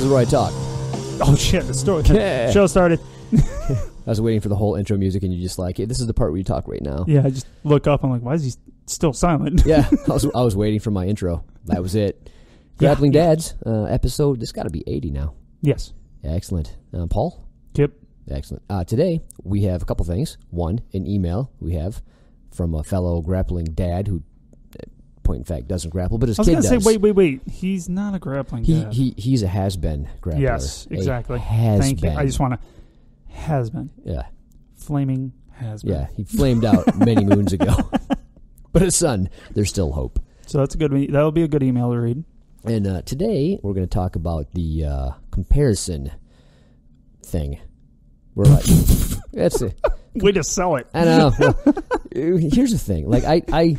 is where I talk. Oh, shit. The story. Yeah. Show started. I was waiting for the whole intro music, and you just like, hey, this is the part where you talk right now. Yeah, I just look up. I'm like, why is he still silent? Yeah, I was waiting for my intro. That was it. Grappling Dads episode. This got to be 80 now. Yes. Yeah, excellent. Paul? Yep. Excellent. Today, we have a couple things. One, an email we have from a fellow grappling dad who, point in fact, doesn't grapple, but his kid does. I was going to say, wait. He's not a grappling dad. He's a has-been grappler. Yes, exactly. Thank you. I just want to... Has-been. Yeah. Flaming has-been. Yeah, he flamed out many moons ago. But his son, there's still hope. So that's a good. That'll be a good email to read. And today, we're going to talk about the comparison thing. We're like, that's it. Way to sell it. I know. Well, here's the thing. Like, I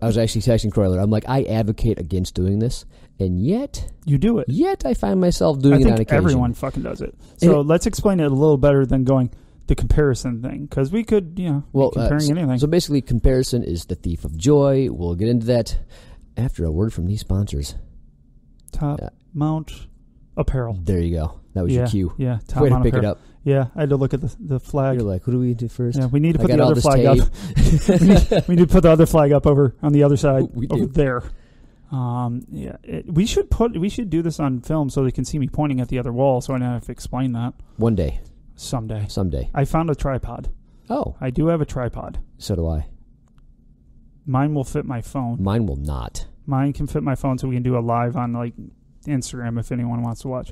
was actually texting Croyler. I'm like, I advocate against doing this, and yet you do it. Yet I find myself doing it on occasion. I think everyone fucking does it. So let's explain it a little better than going the comparison thing, because we could, be comparing anything. So basically, comparison is the thief of joy. We'll get into that after a word from these sponsors. Top Mount Apparel. There you go. That was your cue. Yeah, Top Way Mount to pick Apparel. It up. Yeah, I had to look at the flag. You're like, who do we do first? Yeah, we need to put the other flag up. we need to put the other flag up over on the other side. Over there. We should do this on film so they can see me pointing at the other wall, so I don't have to explain that. One day. Someday. I found a tripod. Oh. I do have a tripod. So do I. Mine will fit my phone. Mine will not. Mine can fit my phone, so we can do a live on like Instagram if anyone wants to watch.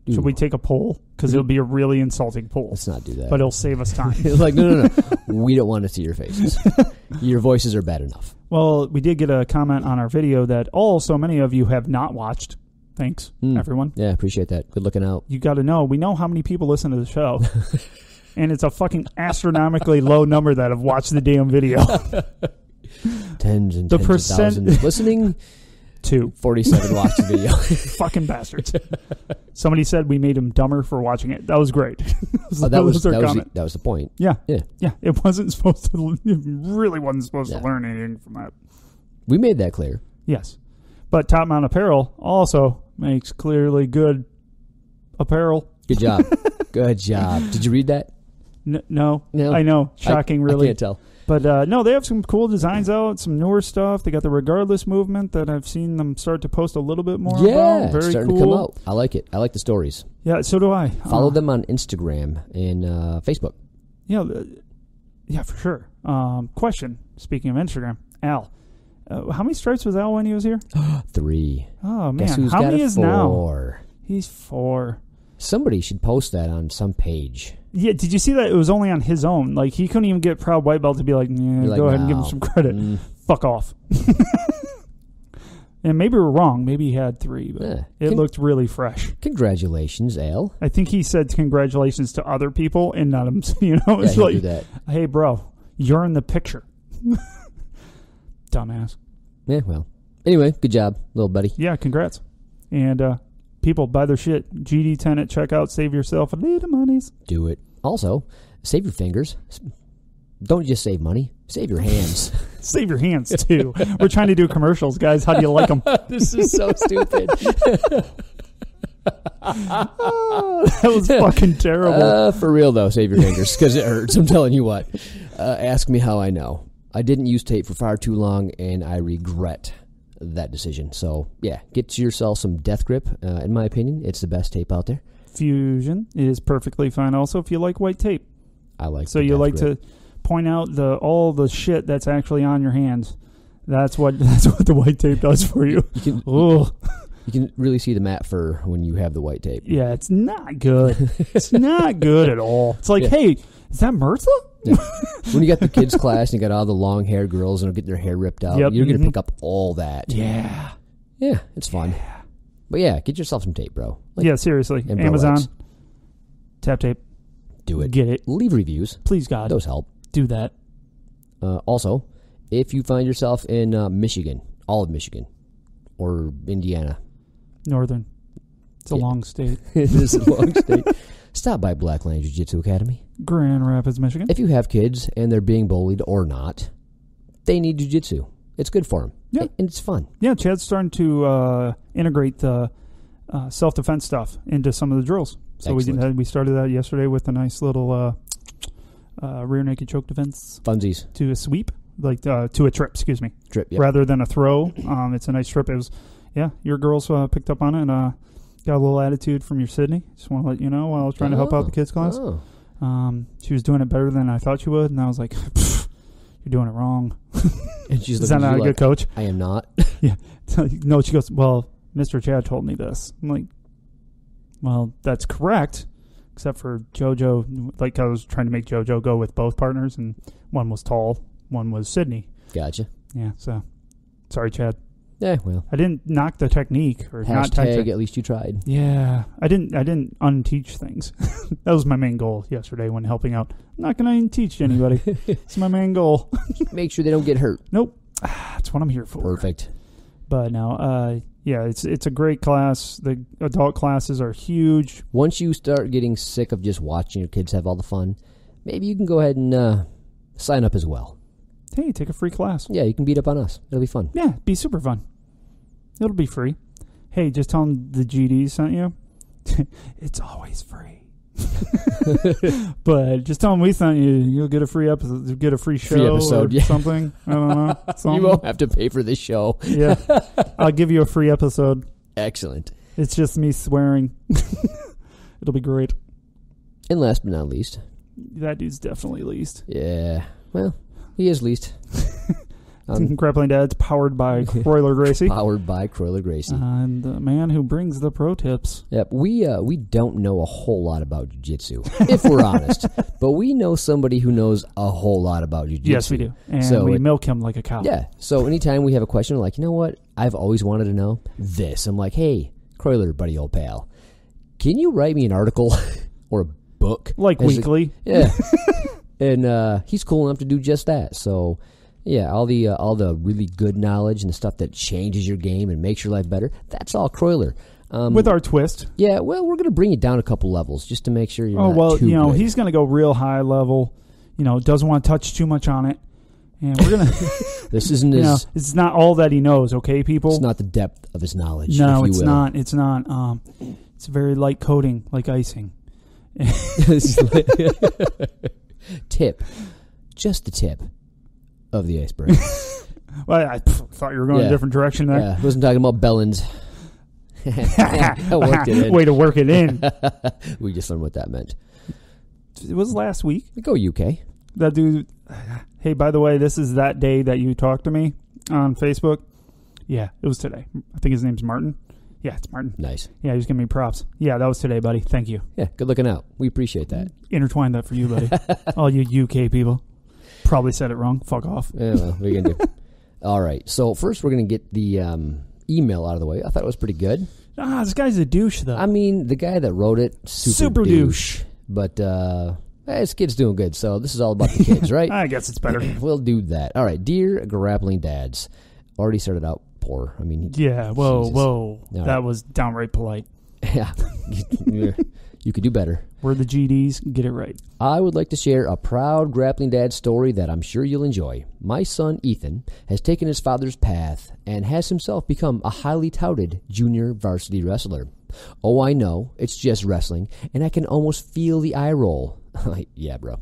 Ooh. Should we take a poll? Because it'll be a really insulting poll. Let's not do that. But it'll save us time. Like, no. We don't want to see your faces. Your voices are bad enough. Well, we did get a comment on our video that so many of you have not watched. Thanks, everyone. Yeah, appreciate that. Good looking out. You got to know. We know how many people listen to the show. And it's a fucking astronomically low number that have watched the damn video. Tens of thousands listening. 47 watched the video. Fucking bastards. Somebody said we made him dumber for watching it. That was great. That was the point. Yeah. It wasn't supposed to. It really wasn't supposed to learn anything from that. We made that clear. Yes, but Top Mount Apparel also makes clearly good apparel. Good job. Good job. Did you read that? No. I know. Shocking, really. I can't tell. But no, they have some cool designs out, some newer stuff. They got the Regardless movement that I've seen them start to post a little bit more about. Very starting cool. to come out. I like it. I like the stories. Yeah, so do I. Follow them on Instagram and Facebook. Yeah, for sure. Question, speaking of Instagram, Al. How many stripes was Al when he was here? 3. Oh, man. Guess who's how got many is 4? Now? He's 4. Somebody should post that on some page. Yeah, did you see that? It was only on his own. Like, he couldn't even get Proud White Belt to be like, go ahead and give him some credit. Fuck off. And maybe we're wrong. Maybe he had 3, but it looked really fresh. Congratulations, Al. I think he said congratulations to other people and not him. It's like, do that. Hey, bro, you're in the picture. Dumbass. Yeah, well. Anyway, good job, little buddy. Yeah, congrats. And people, buy their shit. GD10 at checkout. Save yourself a little monies. Do it. Also, save your fingers. Don't just save money. Save your hands. Save your hands, too. We're trying to do commercials, guys. How do you like them? This is so stupid. That was fucking terrible. For real, though, save your fingers, because it hurts. I'm telling you what. Ask me how I know. I didn't use tape for far too long, and I regret that decision. So, yeah, get yourself some Death Grip. In my opinion, it's the best tape out there. Fusion is perfectly fine also if you like white tape. I like so you like to point out all the shit that's actually on your hands. That's what the white tape does for you. You can really see the mat fur when you have the white tape. Yeah, it's not good. It's not good at all. It's like, hey, is that Mirtha? Yeah. When you got the kids' class and you got all the long-haired girls and they'll get their hair ripped out, you're going to pick up all that. Yeah. Yeah, it's fun. Yeah. But yeah, get yourself some tape, bro. Yeah, seriously. Amazon, Tap Tape. Do it. Get it. Leave reviews. Please, God. Those help. Do that. Also, if you find yourself in Michigan, all of Michigan, or Indiana. Northern. It's a long state. It is a long state. Stop by Blackland Jiu Jitsu Academy. Grand Rapids, Michigan. If you have kids and they're being bullied or not, they need Jiu Jitsu. It's good for him. Yeah. And it's fun. Yeah, Chad's starting to integrate the self-defense stuff into some of the drills. So we started that yesterday with a nice little rear naked choke defense. Funsies. To a sweep, like to a trip, excuse me. Trip, yeah. Rather than a throw. It's a nice trip. It was, your girls picked up on it and got a little attitude from your Sydney. Just want to let you know while I was trying to help out the kids' class. Oh. She was doing it better than I thought she would, and I was like, you're doing it wrong. And she's Is that not a good coach? I am not. Yeah. No, she goes, well, Mr. Chad told me this. I'm like, well, that's correct, except for JoJo. Like, I was trying to make JoJo go with both partners, and one was tall, one was Sydney. Gotcha. Yeah, so sorry, Chad. Yeah, well. I didn't knock the technique or not Hashtag at least you tried. Yeah. I didn't unteach things. That was my main goal yesterday when helping out. I'm not going to teach anybody. It's my main goal. Make sure they don't get hurt. Nope. That's what I'm here for. Perfect. But no, it's a great class. The adult classes are huge. Once you start getting sick of just watching your kids have all the fun, maybe you can go ahead and sign up as well. Hey, take a free class. Yeah, you can beat up on us. It'll be fun. Yeah, be super fun. It'll be free. Hey, just tell them the GDs sent you. It's always free. But just tell them we sent you. You'll get a free episode. Get a free show or something. I don't know. Something. You won't have to pay for this show. Yeah. I'll give you a free episode. Excellent. It's just me swearing. It'll be great. And last but not least. That dude's definitely least. Yeah. Well, he is least. Grappling Dads, powered by Croyler Gracie. Powered by Croyler Gracie. And the man who brings the pro tips. Yep. We don't know a whole lot about jiu-jitsu, if we're honest. But we know somebody who knows a whole lot about jiu-jitsu. Yes, we do. And we milk him like a cow. Yeah. So anytime we have a question, we're like, you know what? I've always wanted to know this. I'm like, hey, Croyler, buddy, old pal, can you write me an article or a book? Like weekly. Yeah. And he's cool enough to do just that. So... yeah, all the really good knowledge and the stuff that changes your game and makes your life better, that's all Croyler. With our twist. Yeah, well, we're going to bring it down a couple levels just to make sure you're not too good. He's going to go real high level, doesn't want to touch too much on it. And we're going to... This isn't his... it's not all that he knows, okay, people? It's not the depth of his knowledge, No, if you it's will. not. It's not. It's very light coating, like icing. Tip. Just the tip of the iceberg. Well, I thought you were going a different direction there. Yeah, I wasn't talking about Bellins. I worked it in. Way to work it in. We just learned what that meant. It was last week. Go UK. That dude. Hey, by the way, this is that day that you talked to me on Facebook. Yeah, it was today. I think his name's Martin. Yeah, it's Martin. Nice. Yeah, he was giving me props. Yeah, that was today, buddy. Thank you. Yeah, good looking out. We appreciate that. Intertwined that for you, buddy. All you UK people. Probably said it wrong. Fuck off. Yeah, well, what are you going to do? All right. So first we're going to get the email out of the way. I thought it was pretty good. This guy's a douche, though. I mean, the guy that wrote it, super douche. But his kid's doing good, so this is all about the kids, right? I guess it's better. We'll do that. All right. Dear Grappling Dads. Already started out poor. I mean, yeah, whoa. All that right. was downright polite. Yeah. You could do better. We're the GDs. Get it right. I would like to share a proud Grappling Dad story that I'm sure you'll enjoy. My son, Ethan, has taken his father's path and has himself become a highly touted junior varsity wrestler. Oh, I know. It's just wrestling, and I can almost feel the eye roll. Yeah, bro.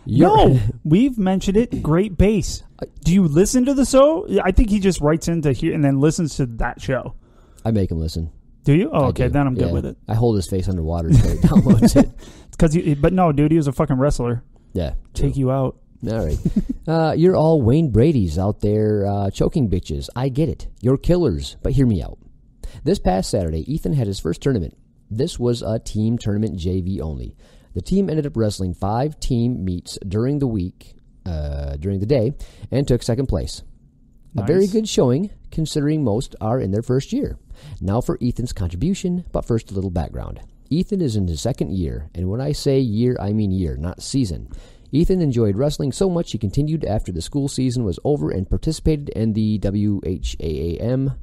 No, we've mentioned it. Great base. Do you listen to the show? I think he just writes into here and then listens to that show. I make him listen. Do you? Oh, okay. Then I'm good with it. I hold his face underwater so he downloads it. But no, dude, he was a fucking wrestler. Yeah. Take you out. All right. You're all Wayne Brady's out there choking bitches. I get it. You're killers, but hear me out. This past Saturday, Ethan had his first tournament. This was a team tournament JV only. The team ended up wrestling 5 team meets during the day, and took second place. Nice. A very good showing, considering most are in their first year. Now for Ethan's contribution, but first a little background. Ethan is in his second year, and when I say year, I mean year, not season. Ethan enjoyed wrestling so much he continued after the school season was over and participated in the WHAAM,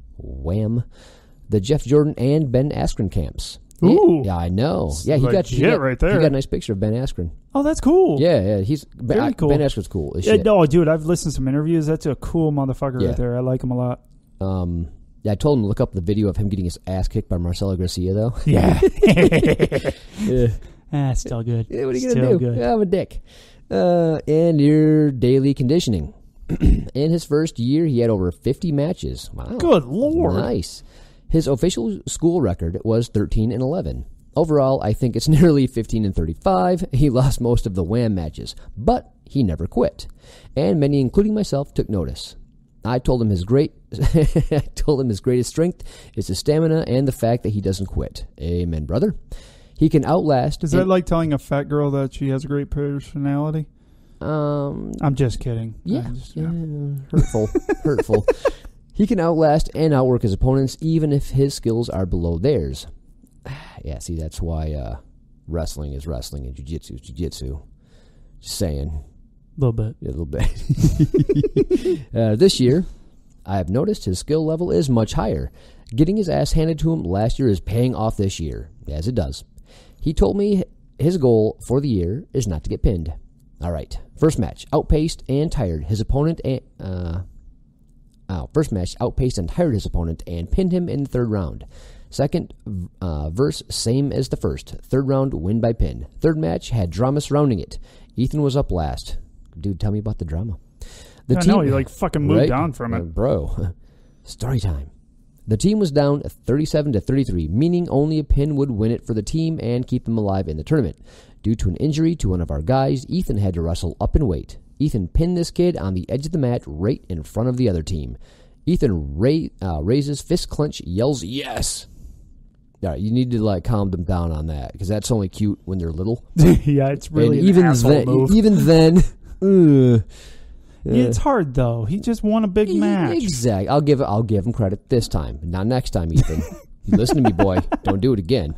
the Jeff Jordan and Ben Askren camps. Ooh. Yeah, I know. Yeah, he got right there. He got a nice picture of Ben Askren. Oh, that's cool. Yeah, he's very cool. Ben Askren's cool as shit. No, dude, I've listened to some interviews. That's a cool motherfucker right there. I like him a lot. Yeah, I told him to look up the video of him getting his ass kicked by Marcelo Garcia, though. Yeah. Yeah. Still good. Yeah, what are you going to do? Good. I'm a dick. And your daily conditioning. In his first year, he had over 50 matches. Wow. Good Lord. Nice. His official school record was 13-11. Overall, I think it's nearly 15-35. He lost most of the WHAM matches, but he never quit. And many, including myself, took notice. I told him his greatest strength is his stamina and the fact that he doesn't quit. Amen, brother. He can outlast. Is that like telling a fat girl that she has a great personality? I'm just kidding. Yeah. Hurtful. He can outlast and outwork his opponents even if his skills are below theirs. Yeah, see, that's why wrestling is wrestling and jiu-jitsu is jiu-jitsu. Just saying. A little bit. Yeah, a little bit. This year, I have noticed his skill level is much higher. Getting his ass handed to him last year is paying off this year, as it does. He told me his goal for the year is not to get pinned. All right. First match, outpaced and tired his opponent first match, outpaced and tired his opponent and pinned him in the third round. Second verse, same as the first. Third round, win by pin. Third match had drama surrounding it. Ethan was up last. Dude, tell me about the drama. I know, you like fucking moved on from it. Bro, story time. The team was down 37-33, meaning only a pin would win it for the team and keep them alive in the tournament. Due to an injury to one of our guys, Ethan had to wrestle up in weight. Ethan pinned this kid on the edge of the mat right in front of the other team. Ethan raises fist clench, yells, yes! All right, you need to calm them down on that because that's only cute when they're little. Yeah, it's really an asshole move. Even then, yeah, it's hard though. He just won a big match. Exactly. I'll give him credit this time, not next time, Ethan. You listen to me, boy. Don't do it again.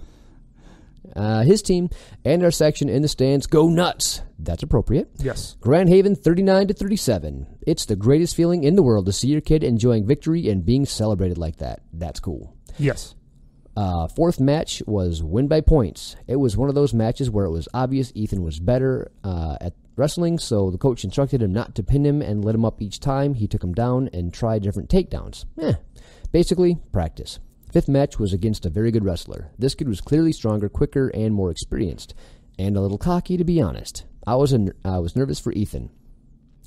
His team and our section in the stands go nuts. That's appropriate. Yes. Grand Haven 39-37. It's the greatest feeling in the world to see your kid enjoying victory and being celebrated like that. That's cool. Yes. Fourth match was win by points. It was one of those matches where it was obvious Ethan was better at wrestling, so the coach instructed him not to pin him and let him up each time. He took him down and tried different takedowns. Basically, practice. Fifth match was against a very good wrestler. This kid was clearly stronger, quicker, and more experienced. And a little cocky, to be honest. I was nervous for Ethan.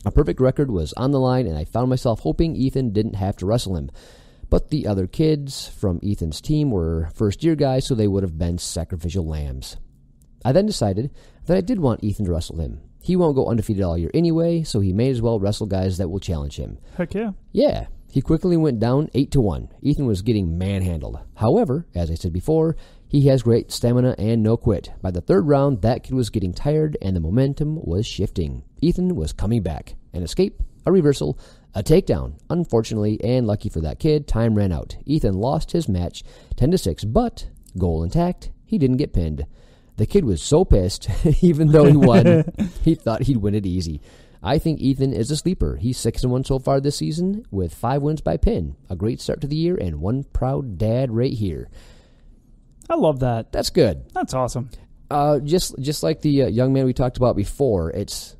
A perfect record was on the line, and I found myself hoping Ethan didn't have to wrestle him. But the other kids from Ethan's team were first-year guys, so they would have been sacrificial lambs. I then decided that I did want Ethan to wrestle him. He won't go undefeated all year anyway, so he may as well wrestle guys that will challenge him. Heck yeah. Yeah. He quickly went down 8-1. Ethan was getting manhandled. However, as I said before, he has great stamina and no quit. By the third round, that kid was getting tired and the momentum was shifting. Ethan was coming back. An escape, a reversal, a takedown. Unfortunately, and lucky for that kid, time ran out. Ethan lost his match 10-6, but, goal intact, he didn't get pinned. The kid was so pissed, even though he won, he thought he'd win it easy. I think Ethan is a sleeper. He's 6-1 so far this season with 5 wins by pin. A great start to the year and one proud dad right here. I love that. That's good. That's awesome. Just like the young man we talked about before, it's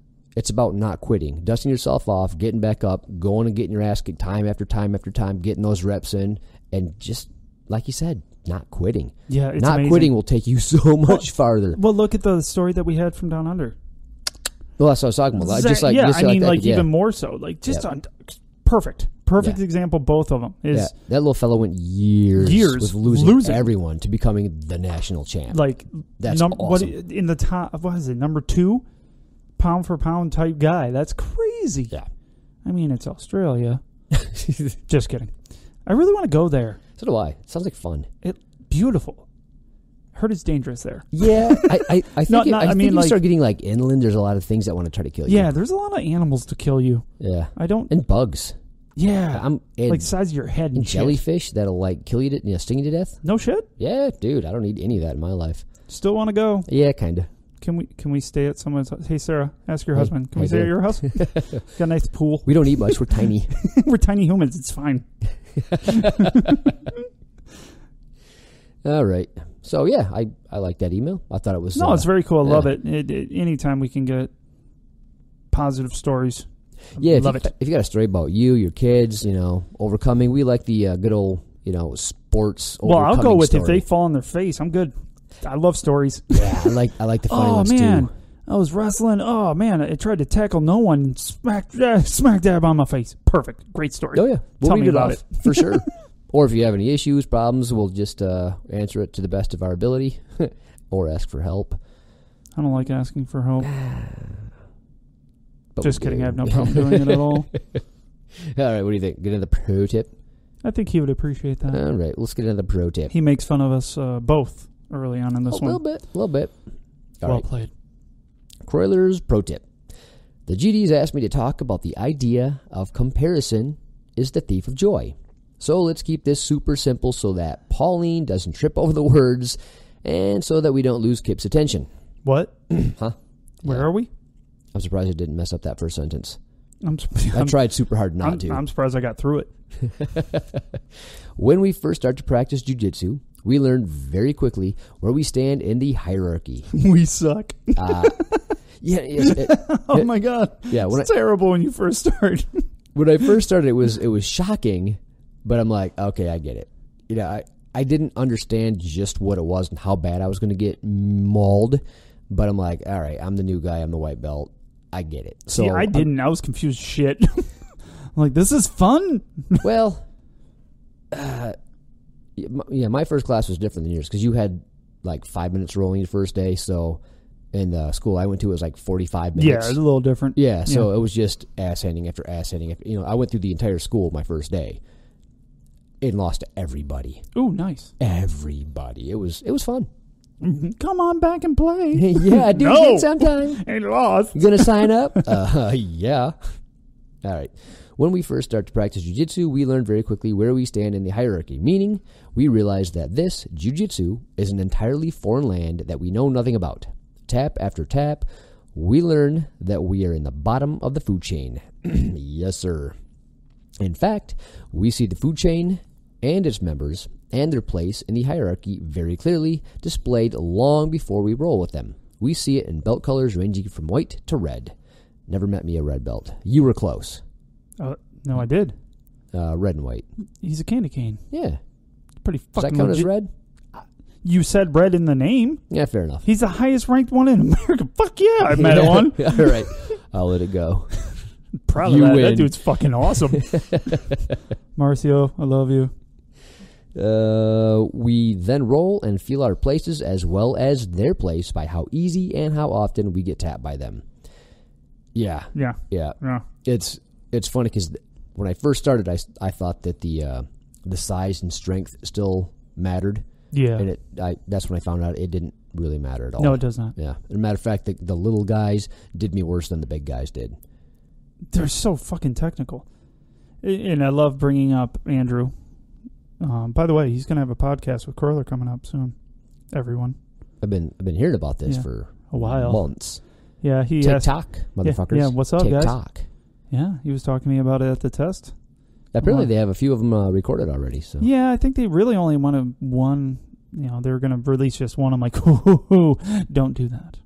about not quitting, dusting yourself off, getting back up, going and getting your ass kicked time after time after time, getting those reps in, and just, like you said, not quitting. Yeah, it's not amazing. Quitting will take you so much farther. Well, look at the story that we had from Down Under. Well, that's what I was talking about. Even more so. Perfect example, both of them. That little fellow went years with losing everyone to becoming the national champ. That's awesome. What in the top? What is it? Number 2, pound for pound type guy. That's crazy. Yeah. I mean, it's Australia. Just kidding. I really want to go there. So do I. It sounds like fun. Beautiful. Heard it's dangerous there. Yeah, I think you start getting inland, there's a lot of things that want to try to kill you. Yeah, there's a lot of animals to kill you. Yeah. And bugs. Yeah. The size of your head and jellyfish that'll kill you, sting you to death. No shit? Yeah, dude, I don't need any of that in my life. Still want to go? Yeah, kind of. Can we stay at someone's house? Hey, Sarah, ask your husband. Can we stay at your house? Got a nice pool. We don't eat much. We're tiny. We're tiny humans. It's fine. All right. So, yeah, I like that email. I thought it was... No, it's very cool. I love it. Anytime we can get positive stories. Yeah, love it. If you got a story about you, your kids, overcoming, we like the good old, sports overcoming. Well, I'll go with story. if they fall on their face. I'm good. I love stories. Yeah, I like the funny ones, man. too. I was wrestling. Oh, man. I tried to tackle no one and smack dab on my face. Perfect. Great story. Oh, yeah. Tell me about it. For sure. Or if you have any issues, problems, we'll just answer it to the best of our ability or ask for help. I don't like asking for help. But just kidding. I have no problem doing it at all. All right. What do you think? Get into the pro tip? I think he would appreciate that. All right. Let's get into the pro tip. He makes fun of us both early on in this one. A little bit. All well right. played. Croyler's pro tip. The GDs asked me to talk about the idea of comparison is the thief of joy. So let's keep this super simple so that Pauline doesn't trip over the words and so that we don't lose Kip's attention. What? Huh? Where are we? I'm surprised I didn't mess up that first sentence. I I'm tried super hard not to. I'm surprised I got through it. When we first start to practice jiu-jitsu, we learn very quickly where we stand in the hierarchy. We suck. Oh my God. Yeah, it's terrible when you first start. When I first started, it was shocking, but I'm like, okay, I get it. I didn't understand just what it was and how bad I was going to get mauled, but I'm like, all right, I'm the new guy, I'm the white belt, I get it. So I didn't. I was confused shit. I'm like, this is fun. Well, my first class was different than yours because you had like 5 minutes rolling the first day, so... In the school I went to, it was like 45 minutes. Yeah, it was a little different. Yeah, so it was just ass handing after ass handing. I went through the entire school my first day and lost to everybody. Ooh, nice. Everybody. It was fun. Come on back and play. Yeah, do no. it sometime. Ain't lost. You gonna sign up? Yeah. All right. When we first start to practice jiu-jitsu, we learn very quickly where we stand in the hierarchy, meaning we realize that this jiu-jitsu is an entirely foreign land that we know nothing about. Tap after tap, we learn that we are in the bottom of the food chain. Yes, sir. In fact, we see the food chain and its members and their place in the hierarchy very clearly displayed long before we roll with them. We see it in belt colors ranging from white to red. Never met me a red belt. You were close. No, I did. Red and white. He's a candy cane. Yeah. Pretty fucking Does that count legit. as red? You said red in the name. Yeah, fair enough. He's the highest ranked one in America. Fuck yeah, I met one. All right. I'll let it go. Proud of that. That dude's fucking awesome. Marcio, I love you. We then roll and feel our places as well as their place by how easy and how often we get tapped by them. Yeah. It's funny because when I first started, I thought that the size and strength still mattered. Yeah. And that's when I found out it didn't really matter at all. No, it does not. Yeah. As a matter of fact, the little guys did me worse than the big guys did. They're so fucking technical. And I love bringing up Andrew. By the way, he's going to have a podcast with Curler coming up soon. Everyone. I've been hearing about this for a while. Months. Yeah, he TikTok, motherfuckers. Yeah, what's up, guys? TikTok. Yeah, he was talking to me about it at the test. Apparently, they have a few of them recorded already. So yeah, I think they really only wanted one. They were going to release just one. I'm like, don't do that.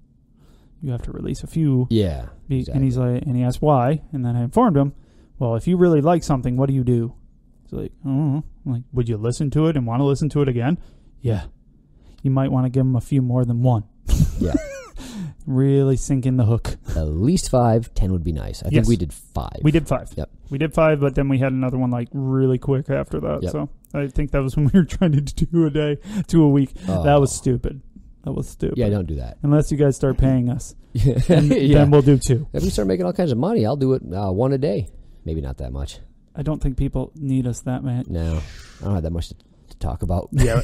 You have to release a few. Yeah, exactly. And he's like, and he asked why, and then I informed him. Well, if you really like something, what do you do? He's like, I'm like, would you listen to it and want to listen to it again? Yeah, you might want to give him a few more than one. Yeah. Really sink in the hook. At least 5, 10 would be nice. I think we did 5. We did 5. Yep. We did 5, but then we had another one like really quick after that. Yep. So I think that was when we were trying to do a day, 2 a week. Oh. That was stupid. Yeah, don't do that. Unless you guys start paying us. Then we'll do 2. If we start making all kinds of money, I'll do it 1 a day. Maybe not that much. I don't think people need us that much. No. I don't have that much to talk about. Yeah,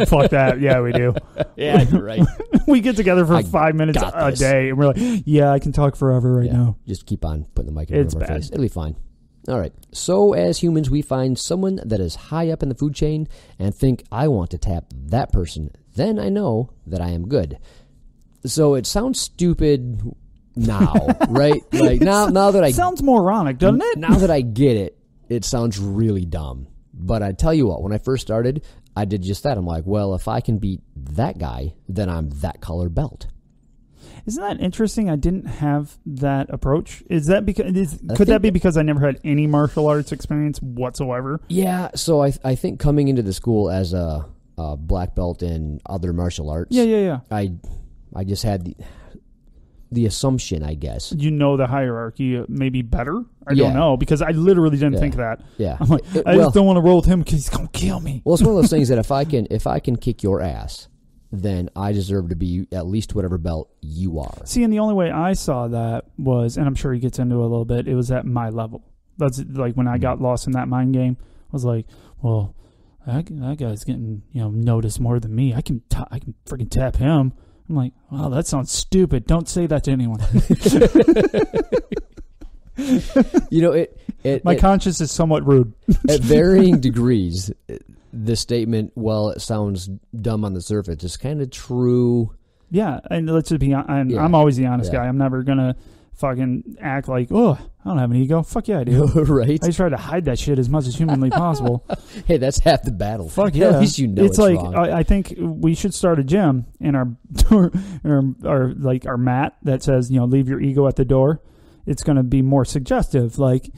fuck that. Yeah, we do. Yeah, you're right. We get together for 5 minutes a day, and we're like, yeah, I can talk forever now. Just keep on putting the mic in front of our face. It'll be fine. All right. So as humans, we find someone that is high up in the food chain and think, I want to tap that person. Then I know that I am good. So it sounds stupid now, right? Like now that I... Sounds moronic, doesn't it? Now that I get it, it sounds really dumb. But I tell you what, when I first started, I did just that. I'm like, well, if I can beat that guy, then I'm that color belt. Isn't that interesting? I didn't have that approach. Is that because could that be because I never had any martial arts experience whatsoever? Yeah, so I think coming into the school as a black belt in other martial arts. Yeah. I just had the assumption, I guess. You know the hierarchy maybe better? I don't know, because I literally didn't think that. Yeah. I'm like, I just don't want to roll with him because he's going to kill me. Well, it's one of those things that if I can kick your ass, then I deserve to be at least whatever belt you are. See, and the only way I saw that was, and I'm sure he gets into it a little bit, it was at my level. That's like when I got lost in that mind game, I was like, well, that guy's getting, noticed more than me. I can freaking tap him. I'm like, wow, that sounds stupid. Don't say that to anyone. My conscience is somewhat rude. At varying degrees, the statement, well, it sounds dumb on the surface, is kind of true. Yeah, and let's just be honest. I'm always the honest guy. I'm never going to fucking act like, oh, I don't have an ego. Fuck yeah, I do. Right? I just try to hide that shit as much as humanly possible. Hey, that's half the battle. Fuck yeah. At least it's like, wrong. I think we should start a gym in our mat that says, leave your ego at the door. It's going to be more suggestive. Like,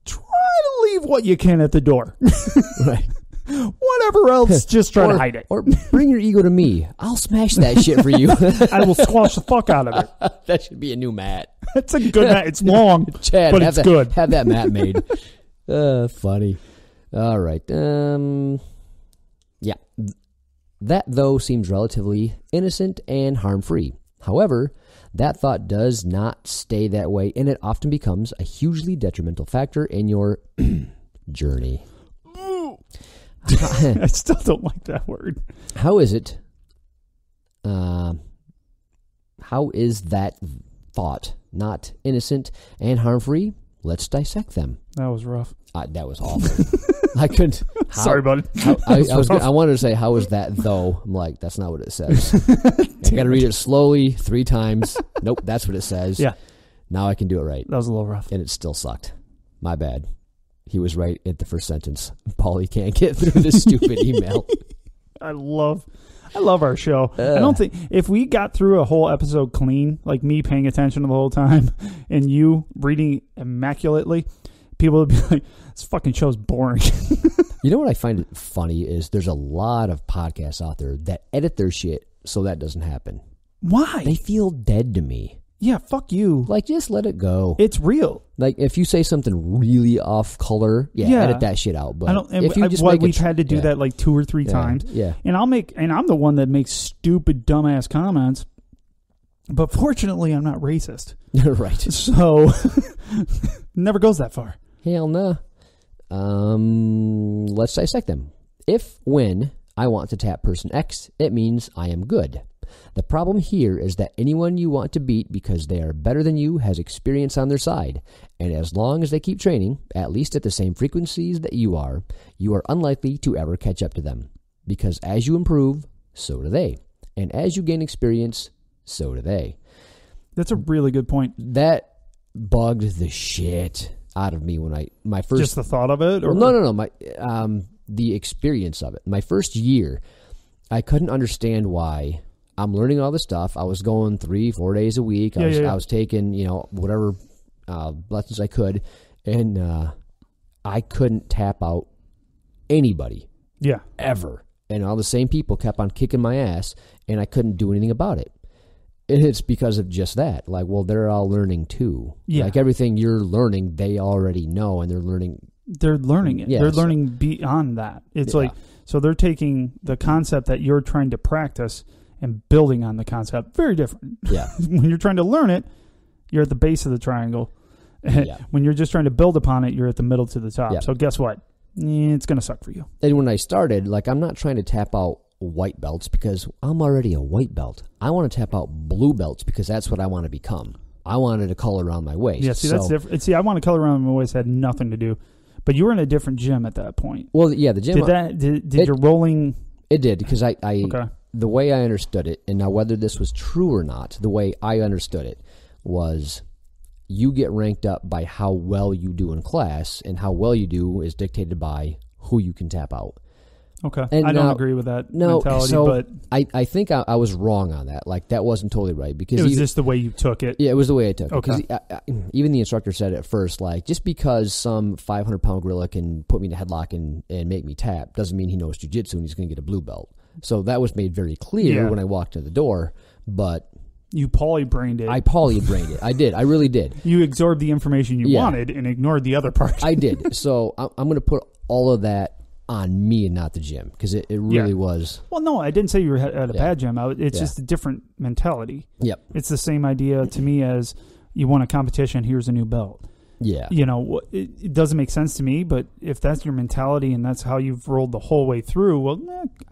try to leave what you can at the door. Right. Whatever else, just try to hide it. Or bring your ego to me. I'll smash that shit for you. I will squash the fuck out of it. That should be a new mat. It's a good mat. It's long, Chad, but it's good. Have that mat made. Funny. All right. Yeah. That, though, seems relatively innocent and harm-free. However, that thought does not stay that way, and it often becomes a hugely detrimental factor in your journey. I still don't like that word. How is it? How is that thought not innocent and harm-free? Let's dissect them. That was rough. That was awful. I couldn't. Sorry, buddy. I wanted to say, how is that though? I'm like, that's not what it says. I got to read it slowly 3 times. Nope, that's what it says. Yeah. Now I can do it right. That was a little rough. And it still sucked. My bad. He was right at the first sentence. Paulie can't get through this stupid email. I love our show. I don't think if we got through a whole episode clean, like me paying attention the whole time and you reading immaculately, people would be like, this fucking show's boring. You know what I find funny is there's a lot of podcasts out there that edit their shit so that doesn't happen. Why? They feel dead to me. Yeah, fuck you. Like, just let it go. It's real. Like, if you say something really off color, edit that shit out. But if you just we've had to do that like 2 or 3 times. Yeah. And I'm the one that makes stupid, dumbass comments. But fortunately, I'm not racist. Right. So, never goes that far. Hell no. Let's dissect them. When I want to tap person X, it means I am good. The problem here is that anyone you want to beat because they are better than you has experience on their side, and as long as they keep training, at least at the same frequencies that you are unlikely to ever catch up to them. Because as you improve, so do they. And as you gain experience, so do they. That's a really good point. That bugged the shit out of me when my first... Just the thought of it? Or? No. The experience of it. My first year, I couldn't understand why... I'm learning all this stuff. I was going 3-4 days a week. I was taking, whatever lessons I could, and I couldn't tap out anybody. Yeah. Ever. And all the same people kept on kicking my ass, and I couldn't do anything about it. And it's because of just that. Like, well, they're all learning too. Yeah. Like everything you're learning, they already know, and they're learning. They're learning it. Yeah, they're learning beyond that. It's like, so they're taking the concept that you're trying to practice and building on the concept. Very different. Yeah. When you're trying to learn it, you're at the base of the triangle. Yeah. When you're just trying to build upon it, you're at the middle to the top. Yeah. So guess what? It's going to suck for you. And when I started, I'm not trying to tap out white belts because I'm already a white belt. I want to tap out blue belts because that's what I want to become. I wanted a color around my waist. Yeah, that's different. See, I want a color around my waist had nothing to do. But you were in a different gym at that point. Well, yeah, the gym. Did your rolling... It did, because okay. The way I understood it, and now whether this was true or not, the way I understood it was you get ranked up by how well you do in class, and how well you do is dictated by who you can tap out. Okay. And I don't agree with that mentality, so but I think I was wrong on that. Like, that wasn't totally right. Because it was just the way you took it. Yeah, it was the way I took it. Okay. Even the instructor said at first, like, just because some 500-pound gorilla can put me in a headlock and make me tap doesn't mean he knows jiu-jitsu and he's going to get a blue belt. So that was made very clear when I walked in the door, but... You poly-brained it. I poly-brained it. I did. I really did. You absorbed the information you wanted and ignored the other part. I did. So I'm going to put all of that on me and not the gym, because it really was. Well, no, I didn't say you were at a bad gym. It's just a different mentality. Yep. It's the same idea to me as you won a competition, here's a new belt. Yeah. You know, it doesn't make sense to me, but if that's your mentality and that's how you've rolled the whole way through, well,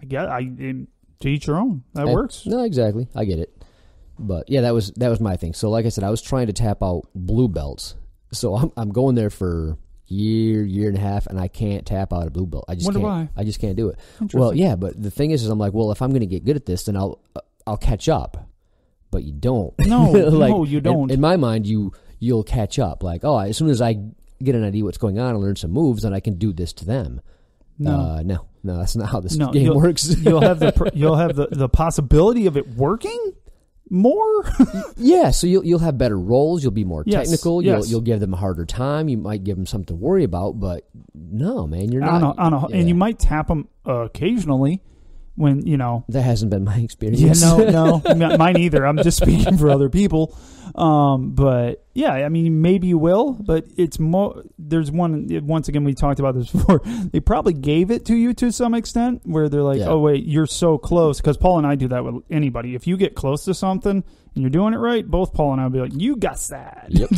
to each your own. That works. No, exactly. I get it. But yeah, that was my thing. So like I said, I was trying to tap out blue belts. So I'm going there for year and a half, and I can't tap out a blue belt. I just can't. Why? I just can't do it. Well, yeah, but the thing is I'm like, well, if I'm going to get good at this, then I'll catch up. But you don't. No, like, no, you don't. In my mind, you'll catch up. Like, oh, as soon as I get an idea what's going on and learn some moves, then I can do this to them. No, that's not how this game works. You'll have the possibility of it working more. Yeah, so you'll have better rolls. You'll be more technical. Yes. You'll give them a harder time. You might give them something to worry about. But no, man, you're not. And you might tap them occasionally when that hasn't been my experience. Yeah, no, mine either. I'm just speaking for other people. But yeah, I mean, maybe you will, but it's more. There's one. Once again, we talked about this before. They probably gave it to you to some extent, where they're like, "Oh wait, you're so close." Because Paul and I do that with anybody. If you get close to something and you're doing it right, both Paul and I will be like, "You got that." Yep.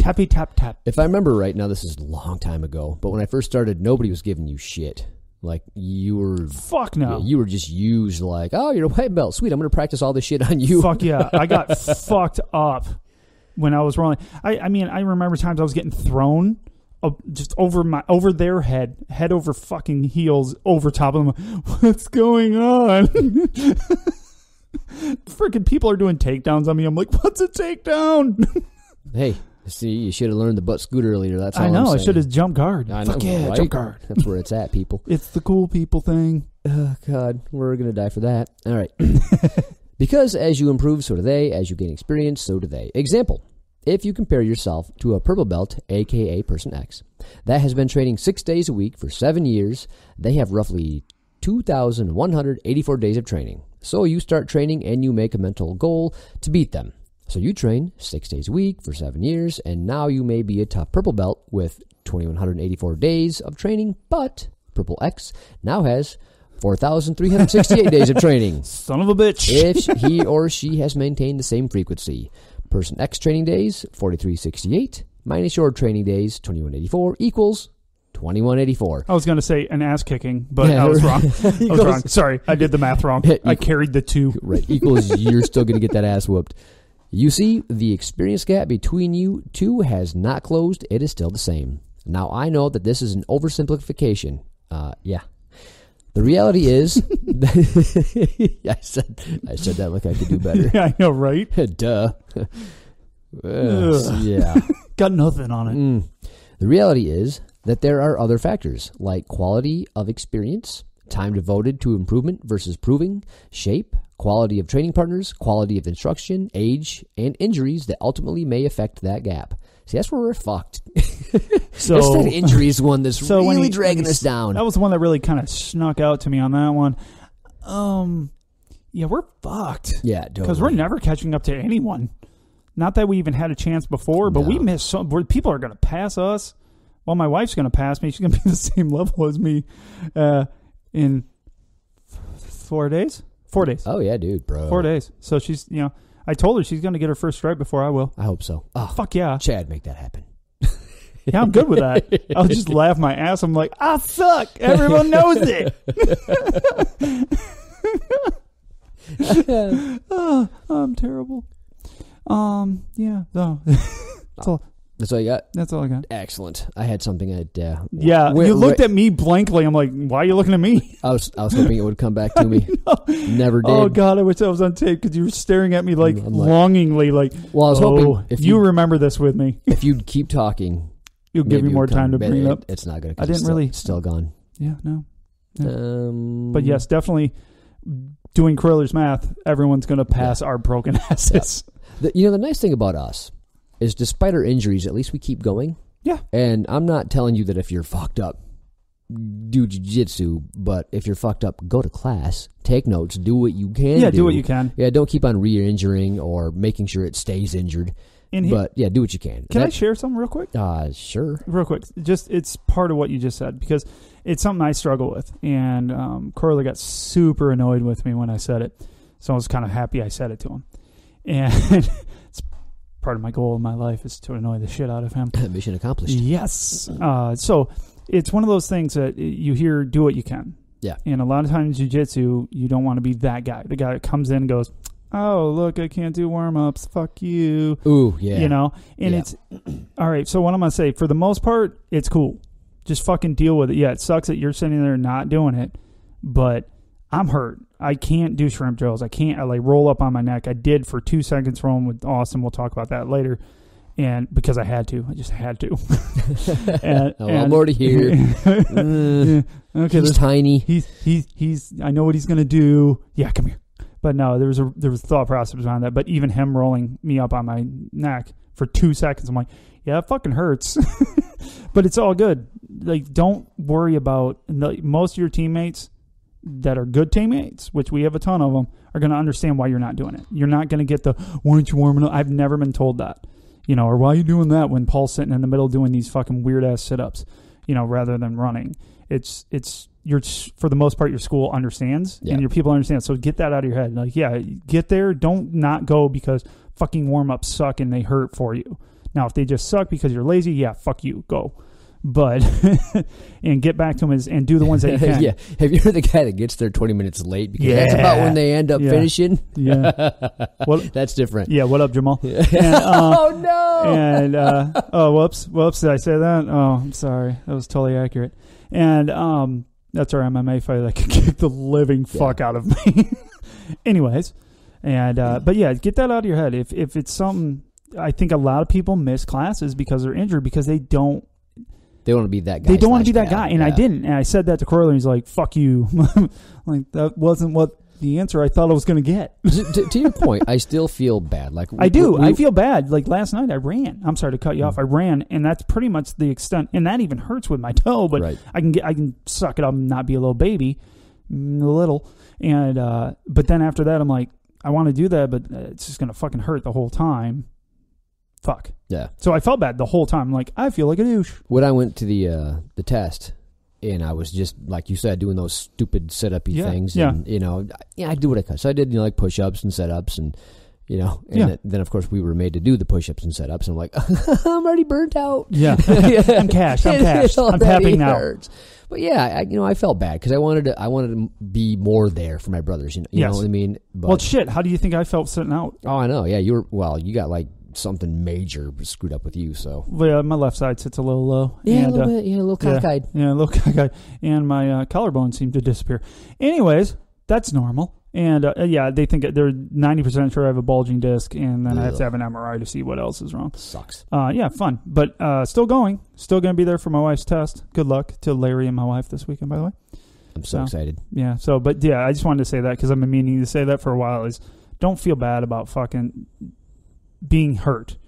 Tappy tap tap. If I remember right, now this is a long time ago, but when I first started, nobody was giving you shit. Like, you were... Fuck no. Yeah, you were just used like, oh, you're a white belt. Sweet, I'm going to practice all this shit on you. Fuck yeah. I got fucked up when I was rolling. I mean, I remember times I was getting thrown just over their head over fucking heels, over top of them. What's going on? Freaking people are doing takedowns on me. I'm like, what's a takedown? Hey. See, you should have learned the butt scoot earlier. That's all I know. I should have jump guard. I know, Fuck yeah, right? jump guard. That's where it's at, people. It's the cool people thing. Oh, God. We're going to die for that. All right. Because as you improve, so do they. As you gain experience, so do they. Example. If you compare yourself to a purple belt, a.k.a. Person X, that has been training 6 days a week for 7 years, they have roughly 2,184 days of training. So you start training and you make a mental goal to beat them. So you train 6 days a week for 7 years, and now you may be a top purple belt with 2,184 days of training, but Purple X now has 4,368 days of training. Son of a bitch. If he or she has maintained the same frequency. Person X training days, 4,368, minus your training days, 2,184, equals 2,184. I was going to say an ass kicking, but I was wrong. I was wrong. Sorry, I did the math wrong. I carried the 2. Right, equals you're still going to get that ass whooped. You see, the experience gap between you two has not closed. It is still the same. Now, I know that this is an oversimplification. Yeah. The reality is, I said that like I could do better. Yeah, I know, right? Duh. Yeah. Got nothing on it. The reality is that there are other factors, like quality of experience, time devoted to improvement versus proving, shape, quality of training partners, quality of instruction, age, and injuries that ultimately may affect that gap. See, that's where we're fucked. So it's that injuries one that's really dragging us down. That was the one that really kind of snuck out to me on that one. Yeah, we're fucked. Yeah, totally. Because we're never catching up to anyone. Not that we even had a chance before, but we missed some. People are going to pass us. Well, my wife's going to pass me. She's going to be the same level as me in 4 days. 4 days. Oh, yeah, dude, bro. 4 days. So she's, I told her she's going to get her first stripe before I will. I hope so. Oh, fuck yeah. Chad, make that happen. Yeah, I'm good with that. I'll just laugh my ass. I'm like, I suck. Everyone knows it. Oh, I'm terrible. Yeah. No. That's all you got? That's all I got. Excellent. I had something at... yeah, you looked at me blankly. I'm like, why are you looking at me? I was hoping it would come back to me. Never did. Oh, God, I wish I was on tape because you were staring at me longingly. Like, well, I was hoping... If you remember this with me. If you'd keep talking... You'll give me more time to bring it up. It's not going to... I didn't really... It's still gone. Yeah, no. But yes, definitely doing Curler's math, everyone's going to pass our broken asses. The nice thing about us is despite our injuries, at least we keep going. Yeah. And I'm not telling you that if you're fucked up, do jiu-jitsu, but if you're fucked up, go to class, take notes, do what you can. Yeah, do what you can. Yeah, don't keep on re-injuring or making sure it stays injured. But yeah, do what you can. Can I share something real quick? Sure. Real quick. It's part of what you just said because it's something I struggle with. And Corley got super annoyed with me when I said it. So I was kind of happy I said it to him. And it's part of my goal in my life is to annoy the shit out of him. Mission accomplished. Yes. So it's one of those things that you hear, do what you can. Yeah. And a lot of times jiu-jitsu, you don't want to be that guy. The guy that comes in and goes, oh, look, I can't do warm-ups. Fuck you. Ooh, yeah. You know? And it's, all right, so what I'm going to say, for the most part, it's cool. Just fucking deal with it. Yeah, it sucks that you're sitting there not doing it, but I'm hurt. I can't do shrimp drills. I roll up on my neck. I did for 2 seconds rolling with Austin. We'll talk about that later. And because I had to. I just had to. I'm already here. Okay, he's tiny. He's I know what he's going to do. Yeah, come here. But no, there was a thought process behind that. But even him rolling me up on my neck for 2 seconds, I'm like, yeah, it fucking hurts. But it's all good. Like, don't worry about most of your teammates that are good teammates, which we have a ton of them, are going to understand why you're not doing it. You're not going to get the, why aren't you warming up? I've never been told that. Or why are you doing that when Paul's sitting in the middle doing these fucking weird ass sit-ups, rather than running. It's for the most part, your school understands and your people understand. So get that out of your head. Like, yeah, get there. Don't not go because fucking warm-ups suck and they hurt for you. Now, if they just suck because you're lazy, yeah, fuck you, go. But, and get back to them and do the ones that you can. Yeah. Have you heard the guy that gets there 20 minutes late? Because that's about when they end up finishing. Yeah. That's different. Yeah. What up, Jamal? And, oh, no. And, whoops. Did I say that? Oh, I'm sorry. That was totally accurate. And, that's our MMA fight that could kick the living fuck out of me. Anyways. And, but yeah, get that out of your head. If it's something, I think a lot of people miss classes because they're injured because they don't want to be that guy. They don't want to be that guy. And I didn't. And I said that to Corley, and he's like, fuck you. Like, that wasn't what the answer I thought I was going to get. To your point, I still feel bad. Like I do. I feel bad. Like last night I ran. I'm sorry to cut you off. I ran, and that's pretty much the extent. And that even hurts with my toe, but I can suck it up and not be a little baby. A little. And, but then after that, I'm like, I want to do that, but it's just going to fucking hurt the whole time. Fuck. Yeah. So I felt bad the whole time. Like, I feel like a douche. When I went to the test, and I was just, like you said, doing those stupid sit-up-y things. And, I do what I could. So I did, like, push-ups and sit-ups and, then, of course, we were made to do the push-ups and sit-ups. And I'm like, I'm already burnt out. Yeah. I'm cashed. I'm tapping out. But yeah, I felt bad because I wanted to be more there for my brothers. You know what I mean? But, well, shit. How do you think I felt sitting out? Oh, I know. Yeah, you got like something major screwed up with you. So yeah, my left side sits a little low. Yeah, a little bit. Yeah, a little cockeyed. Yeah, a little cockeyed, and my collarbone seemed to disappear. Anyways, that's normal. And they think they're 90% sure I have a bulging disc, and then I have to have an MRI to see what else is wrong. Sucks. Yeah, fun, but still going. Still going to be there for my wife's test. Good luck to Larry and my wife this weekend, by the way. I'm so excited. Yeah. So, but yeah, I just wanted to say that because I've been meaning to say that for a while. Is don't feel bad about fucking being hurt.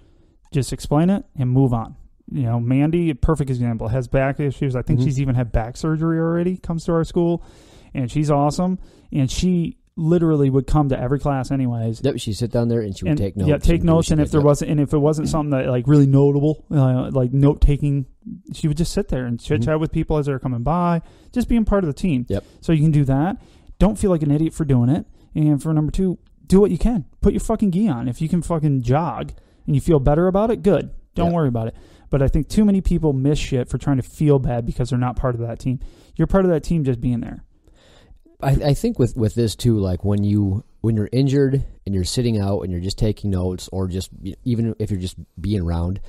Just explain it and move on. Mandy, a perfect example, has back issues. I think she's even had back surgery already. Comes to our school, and she's awesome. And she literally would come to every class anyways. Yep, she'd sit down there and she would take notes. Yeah, take notes. And if it wasn't something that like really notable, like note taking, she would just sit there and chit chat with people as they're coming by, just being part of the team. Yep. So you can do that. Don't feel like an idiot for doing it. And for number 2, do what you can. Put your fucking gi on. If you can fucking jog and you feel better about it, good. Don't worry about it. But I think too many people miss shit for trying to feel bad because they're not part of that team. You're part of that team just being there. I think with this too, like when you're injured and you're sitting out and you're just taking notes, or just even if you're just being around,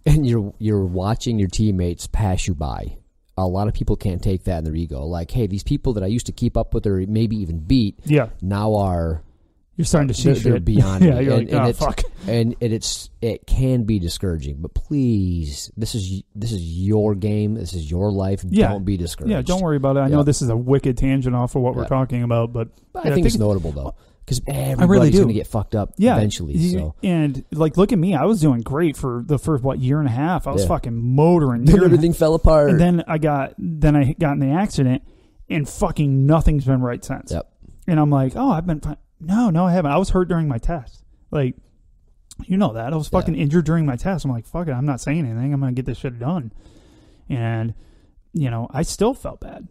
and you're watching your teammates pass you by, a lot of people can't take that in their ego. Like, hey, these people that I used to keep up with or maybe even beat, now are You're starting to see they're shit. beyond yeah, me. you're like, fuck. And it can be discouraging, but please, this is your game. This is your life. Yeah. Don't be discouraged. Yeah, don't worry about it. I know this is a wicked tangent off of what we're talking about, but I think it's notable though, because everybody's really going to get fucked up eventually. So. And like, look at me. I was doing great for the first year and a half. I was fucking motoring. Then everything fell apart. And then I got in the accident, and fucking nothing's been right since. Yep. And I'm like, oh, I've been fine. No, I haven't. I was hurt during my test. Like, you know that. I was fucking injured during my test. I'm like, fuck it. I'm not saying anything. I'm going to get this shit done. And, I still felt bad.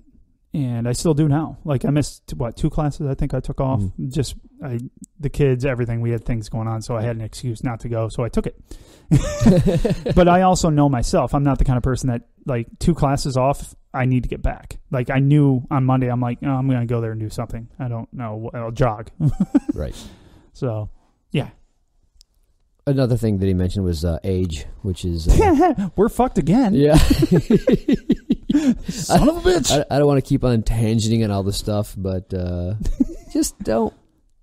And I still do now. Like, I missed, 2 classes I think I took off. Mm-hmm. The kids, everything. We had things going on, so I had an excuse not to go. So I took it. But I also know myself. I'm not the kind of person that, like, 2 classes off, I need to get back. Like, I knew on Monday, I'm like, oh, I'm going to go there and do something. I don't know. I'll jog. Right. So, yeah. Another thing that he mentioned was age, which is... We're fucked again. Yeah. Son of a bitch. I don't want to keep on tangenting on all this stuff, but just don't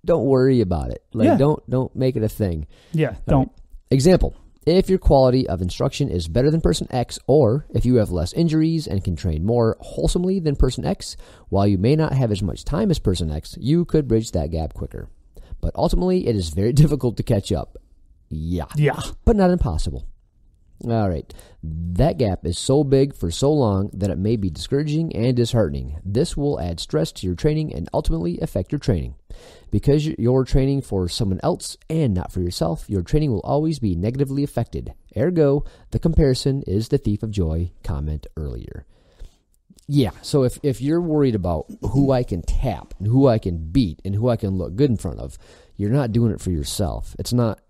worry about it. Like, don't make it a thing. Yeah, don't. Right. Example. If your quality of instruction is better than person X, or if you have less injuries and can train more wholesomely than person X, while you may not have as much time as person X, you could bridge that gap quicker. But ultimately, it is very difficult to catch up. Yeah. But not impossible. All right. That gap is so big for so long that it may be discouraging and disheartening. This will add stress to your training and ultimately affect your training. Because you're training for someone else and not for yourself, your training will always be negatively affected. Ergo, the comparison is the thief of joy comment earlier. Yeah, so if you're worried about who I can tap and who I can beat and who I can look good in front of, you're not doing it for yourself. It's not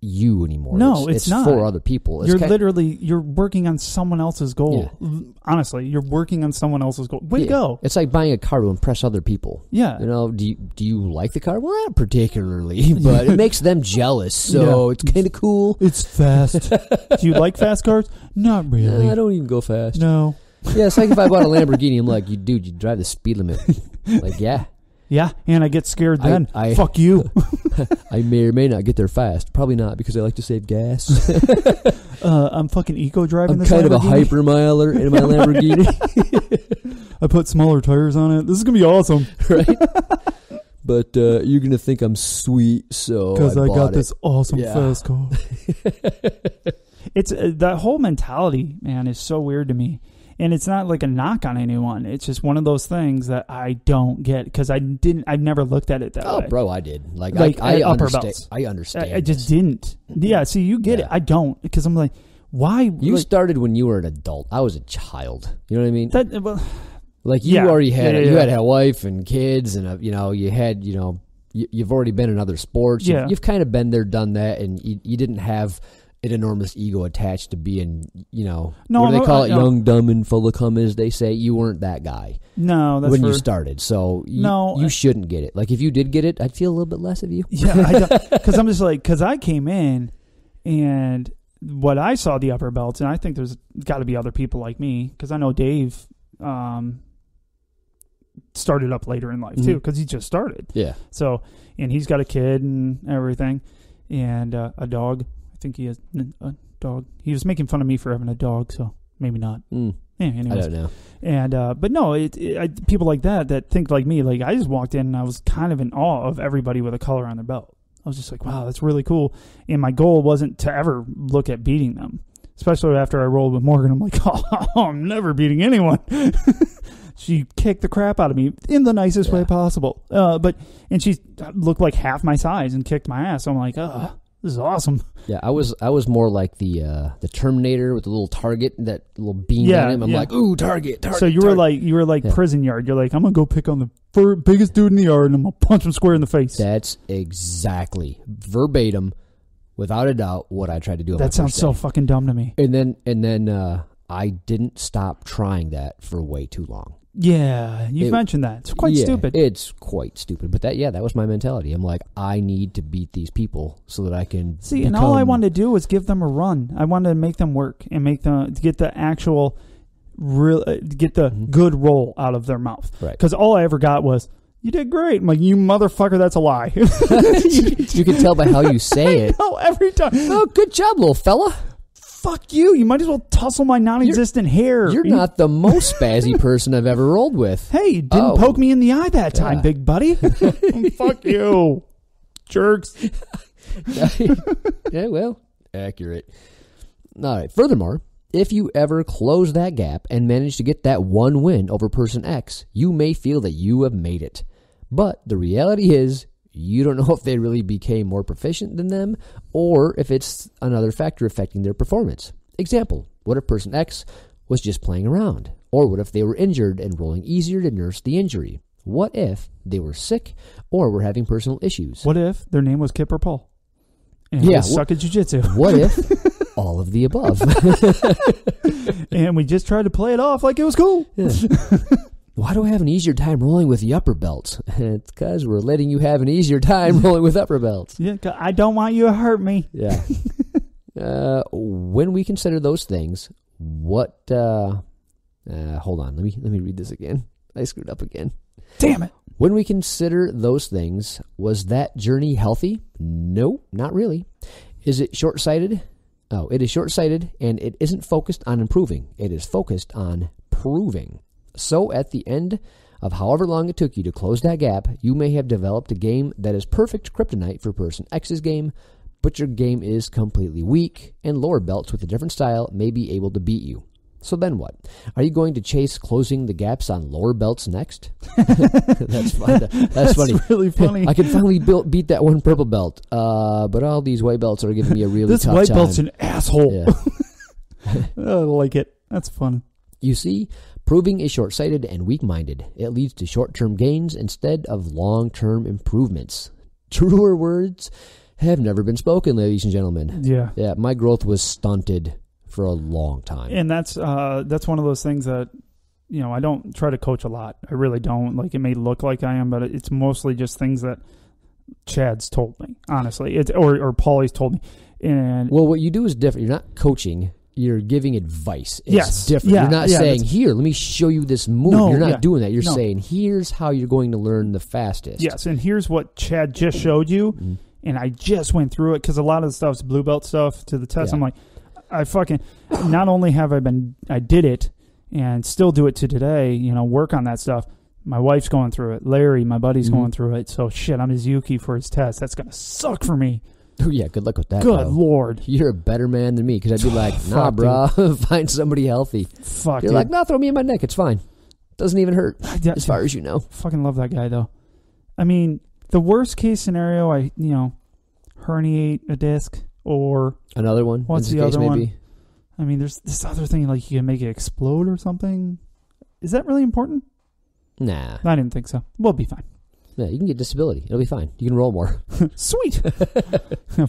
you anymore. No, it's not for other people. You're working on someone else's goal. Yeah. Honestly, you're working on someone else's goal. Way to go. It's like buying a car to impress other people. Yeah. Do you like the car? Well, not particularly, but it makes them jealous, so it's kind of cool. It's fast. Do you like fast cars? Not really. No, I don't even go fast. No. Yeah, it's like if I bought a Lamborghini, I'm like, dude, you drive the speed limit. Like, yeah. Yeah, and I get scared then. Fuck you. I may or may not get there fast. Probably not, because I like to save gas. I'm fucking eco-driving this kind Lamborghini. of a hyper-miler in my Lamborghini. I put smaller tires on it. This is going to be awesome. Right? But you're going to think I'm sweet, so because I got it. this awesome fast car. It's that whole mentality, man, is so weird to me. And it's not like a knock on anyone. It's just one of those things that I don't get because I've never looked at it that way. Oh, bro, I did. Like I understand. I understand. I just didn't. Yeah, see, you get it. I don't because I'm like, why? You started when you were an adult. I was a child. You know what I mean? Like you already had you had a wife and kids, and you had you've already been in other sports. Yeah. You've kind of been there, done that, and you didn't have an enormous ego attached to being, what do they call it? Young, dumb, and full of cum, as they say. You weren't that guy. No, that's when you started. So you shouldn't get it. Like if you did get it, I'd feel a little bit less of you. Yeah, because I'm just like, because I came in and what I saw the upper belts, and I think there's got to be other people like me, because I know Dave started up later in life too, because he just started. Yeah. So, and he's got a kid and everything, and a dog. I think he has a dog. He was making fun of me for having a dog, so maybe not. Yeah, anyways. I don't know. And but no, people like that think like me. Like I just walked in and I was kind of in awe of everybody with a collar on their belt. I was just like, wow, that's really cool. And my goal wasn't to ever look at beating them, especially after I rolled with Morgan. I'm like, oh, I'm never beating anyone. She kicked the crap out of me in the nicest way possible. And she looked like half my size and kicked my ass. So I'm like, this is awesome. Yeah, I was more like the Terminator with the little target, that little beam on him. I'm like, ooh, target. So you were like prison yard. You're like, I'm gonna go pick on the biggest dude in the yard and I'm gonna punch him square in the face. That's exactly verbatim, without a doubt, what I tried to do. That sounds so fucking dumb to me. And then I didn't stop trying that for way too long. Yeah, you've mentioned that. It's quite stupid. It's quite stupid. But that was my mentality. I'm like, I need to beat these people so that I can and all I wanted to do was give them a run. I wanted to make them work and make them get the actual good roll out of their mouth. Right. Because all I ever got was, you did great. I'm like, you motherfucker, that's a lie. You can tell by how you say it. No, every time. Oh, good job, little fella. Fuck you. You might as well tussle my non-existent hair. You're not the most spazzy person I've ever rolled with. Hey, you didn't poke me in the eye that time, big buddy. Fuck you. Jerks. Yeah, well, accurate. All right. Furthermore, if you ever close that gap and manage to get that one win over person X, you may feel that you have made it. But the reality is, you don't know if they really became more proficient than them or if it's another factor affecting their performance. Example, what if person X was just playing around? Or what if they were injured and rolling easier to nurse the injury? What if they were sick or were having personal issues? What if their name was Kip or Paul? And suck at jiu-jitsu. What if all of the above? And we just tried to play it off like it was cool. Yeah. Why do I have an easier time rolling with the upper belts? It's because we're letting you have an easier time rolling with upper belts. Yeah, I don't want you to hurt me. Yeah. When we consider those things, what... hold on. Let me read this again. I screwed up again. Damn it. When we consider those things, was that journey healthy? No, not really. Is it short-sighted? Oh, it is short-sighted, and it isn't focused on improving. It is focused on proving. So at the end of however long it took you to close that gap, you may have developed a game that is perfect kryptonite for person X's game, but your game is completely weak, and lower belts with a different style may be able to beat you. So then what? Are you going to chase closing the gaps on lower belts next? That's fun. That's funny. Really funny. I can finally beat that one purple belt, but all these white belts are giving me a really tough time. This white belt's an asshole. Yeah. I like it. That's fun. You see, proving is short-sighted and weak-minded. It leads to short-term gains instead of long-term improvements. Truer words have never been spoken, ladies and gentlemen. Yeah. Yeah, my growth was stunted for a long time. And that's one of those things that, I don't try to coach a lot. I really don't. Like, it may look like I am, but it's mostly just things that Chad's told me, honestly. Or Paulie's told me. And well, what you do is different. You're not coaching. You're giving advice. It's different. Yeah, you're not saying, here, let me show you this move. No, you're not doing that. You're saying, here's how you're going to learn the fastest. Yes, and here's what Chad just showed you, and I just went through it, because a lot of the stuff's blue belt stuff to the test. Yeah. I'm like, I fucking, not only have I did it, and still do it to today, work on that stuff. My wife's going through it. Larry, my buddy's going through it. So, shit, I'm his Yuki for his test. That's going to suck for me. Oh, yeah, good luck with that. Good Lord. You're a better man than me, because I'd be like, nah, bro, find somebody healthy. Fuck, You're like, nah, throw me in my neck. It's fine. Doesn't even hurt, as far as you know. Fucking love that guy, though. I mean, the worst case scenario, I herniate a disc or... Another one? What's the other one? I mean, there's this other thing, like you can make it explode or something. Is that really important? Nah. I didn't think so. We'll be fine. Yeah, you can get disability. It'll be fine. You can roll more. Sweet.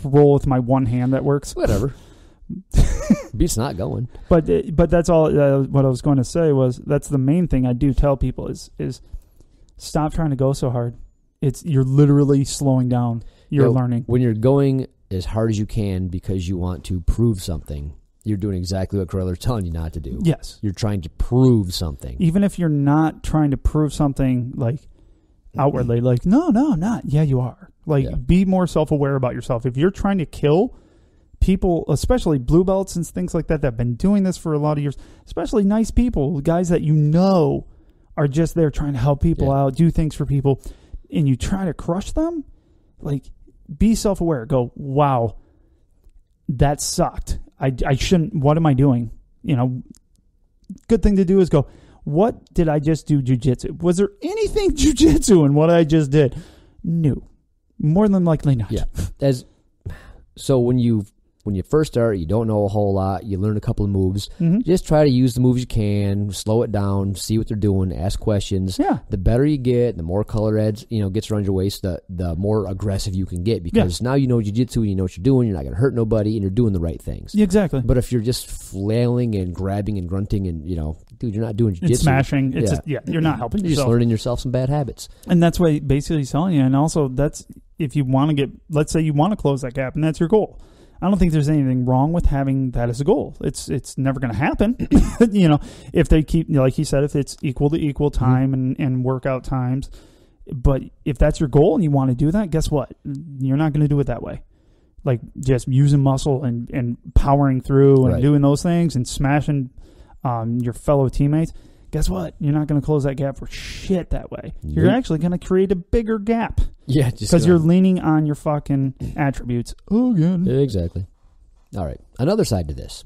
Roll with my one hand that works. Whatever. Beat's not going. But that's all. What I was going to say was that's the main thing I do tell people is stop trying to go so hard. You're literally slowing down. You're learning. When you're going as hard as you can because you want to prove something, you're doing exactly what Coreller's telling you not to do. Yes. You're trying to prove something. Even if you're not trying to prove something like outwardly, like, no, I'm not. Yeah, you are. Like, be more self-aware about yourself. If you're trying to kill people, especially blue belts and things like that have been doing this for a lot of years, especially nice people, guys that are just there trying to help people out, do things for people, and you try to crush them, like, be self-aware. Go, wow, that sucked. I shouldn't. What am I doing? Good thing to do is go, what did I just do jiu-jitsu? Was there anything jiu-jitsu in what I just did? No. More than likely not. Yeah. So when you first start, you don't know a whole lot. You learn a couple of moves. Mm-hmm. Just try to use the moves you can, slow it down, see what they're doing, ask questions. Yeah. The better you get, the more color edge, gets around your waist, the more aggressive you can get because now you know jiu-jitsu and you know what you're doing. You're not going to hurt nobody and you're doing the right things. Exactly. But if you're just flailing and grabbing and grunting and, dude, you're not doing jiu-jitsu. It's smashing. It's you're not helping yourself. You're just learning yourself some bad habits. And that's what basically he's telling you. And also that's if you want to let's say you want to close that gap and that's your goal. I don't think there's anything wrong with having that as a goal. It's never going to happen. If they keep, like he said, if it's equal to equal time and workout times, But if that's your goal and you want to do that, guess what? You're not going to do it that way. Like just using muscle and powering through and doing those things and smashing your fellow teammates. Guess what? You're not going to close that gap for shit that way. You're actually going to create a bigger gap. Yeah, because you're leaning on your fucking attributes again. Exactly. All right. Another side to this.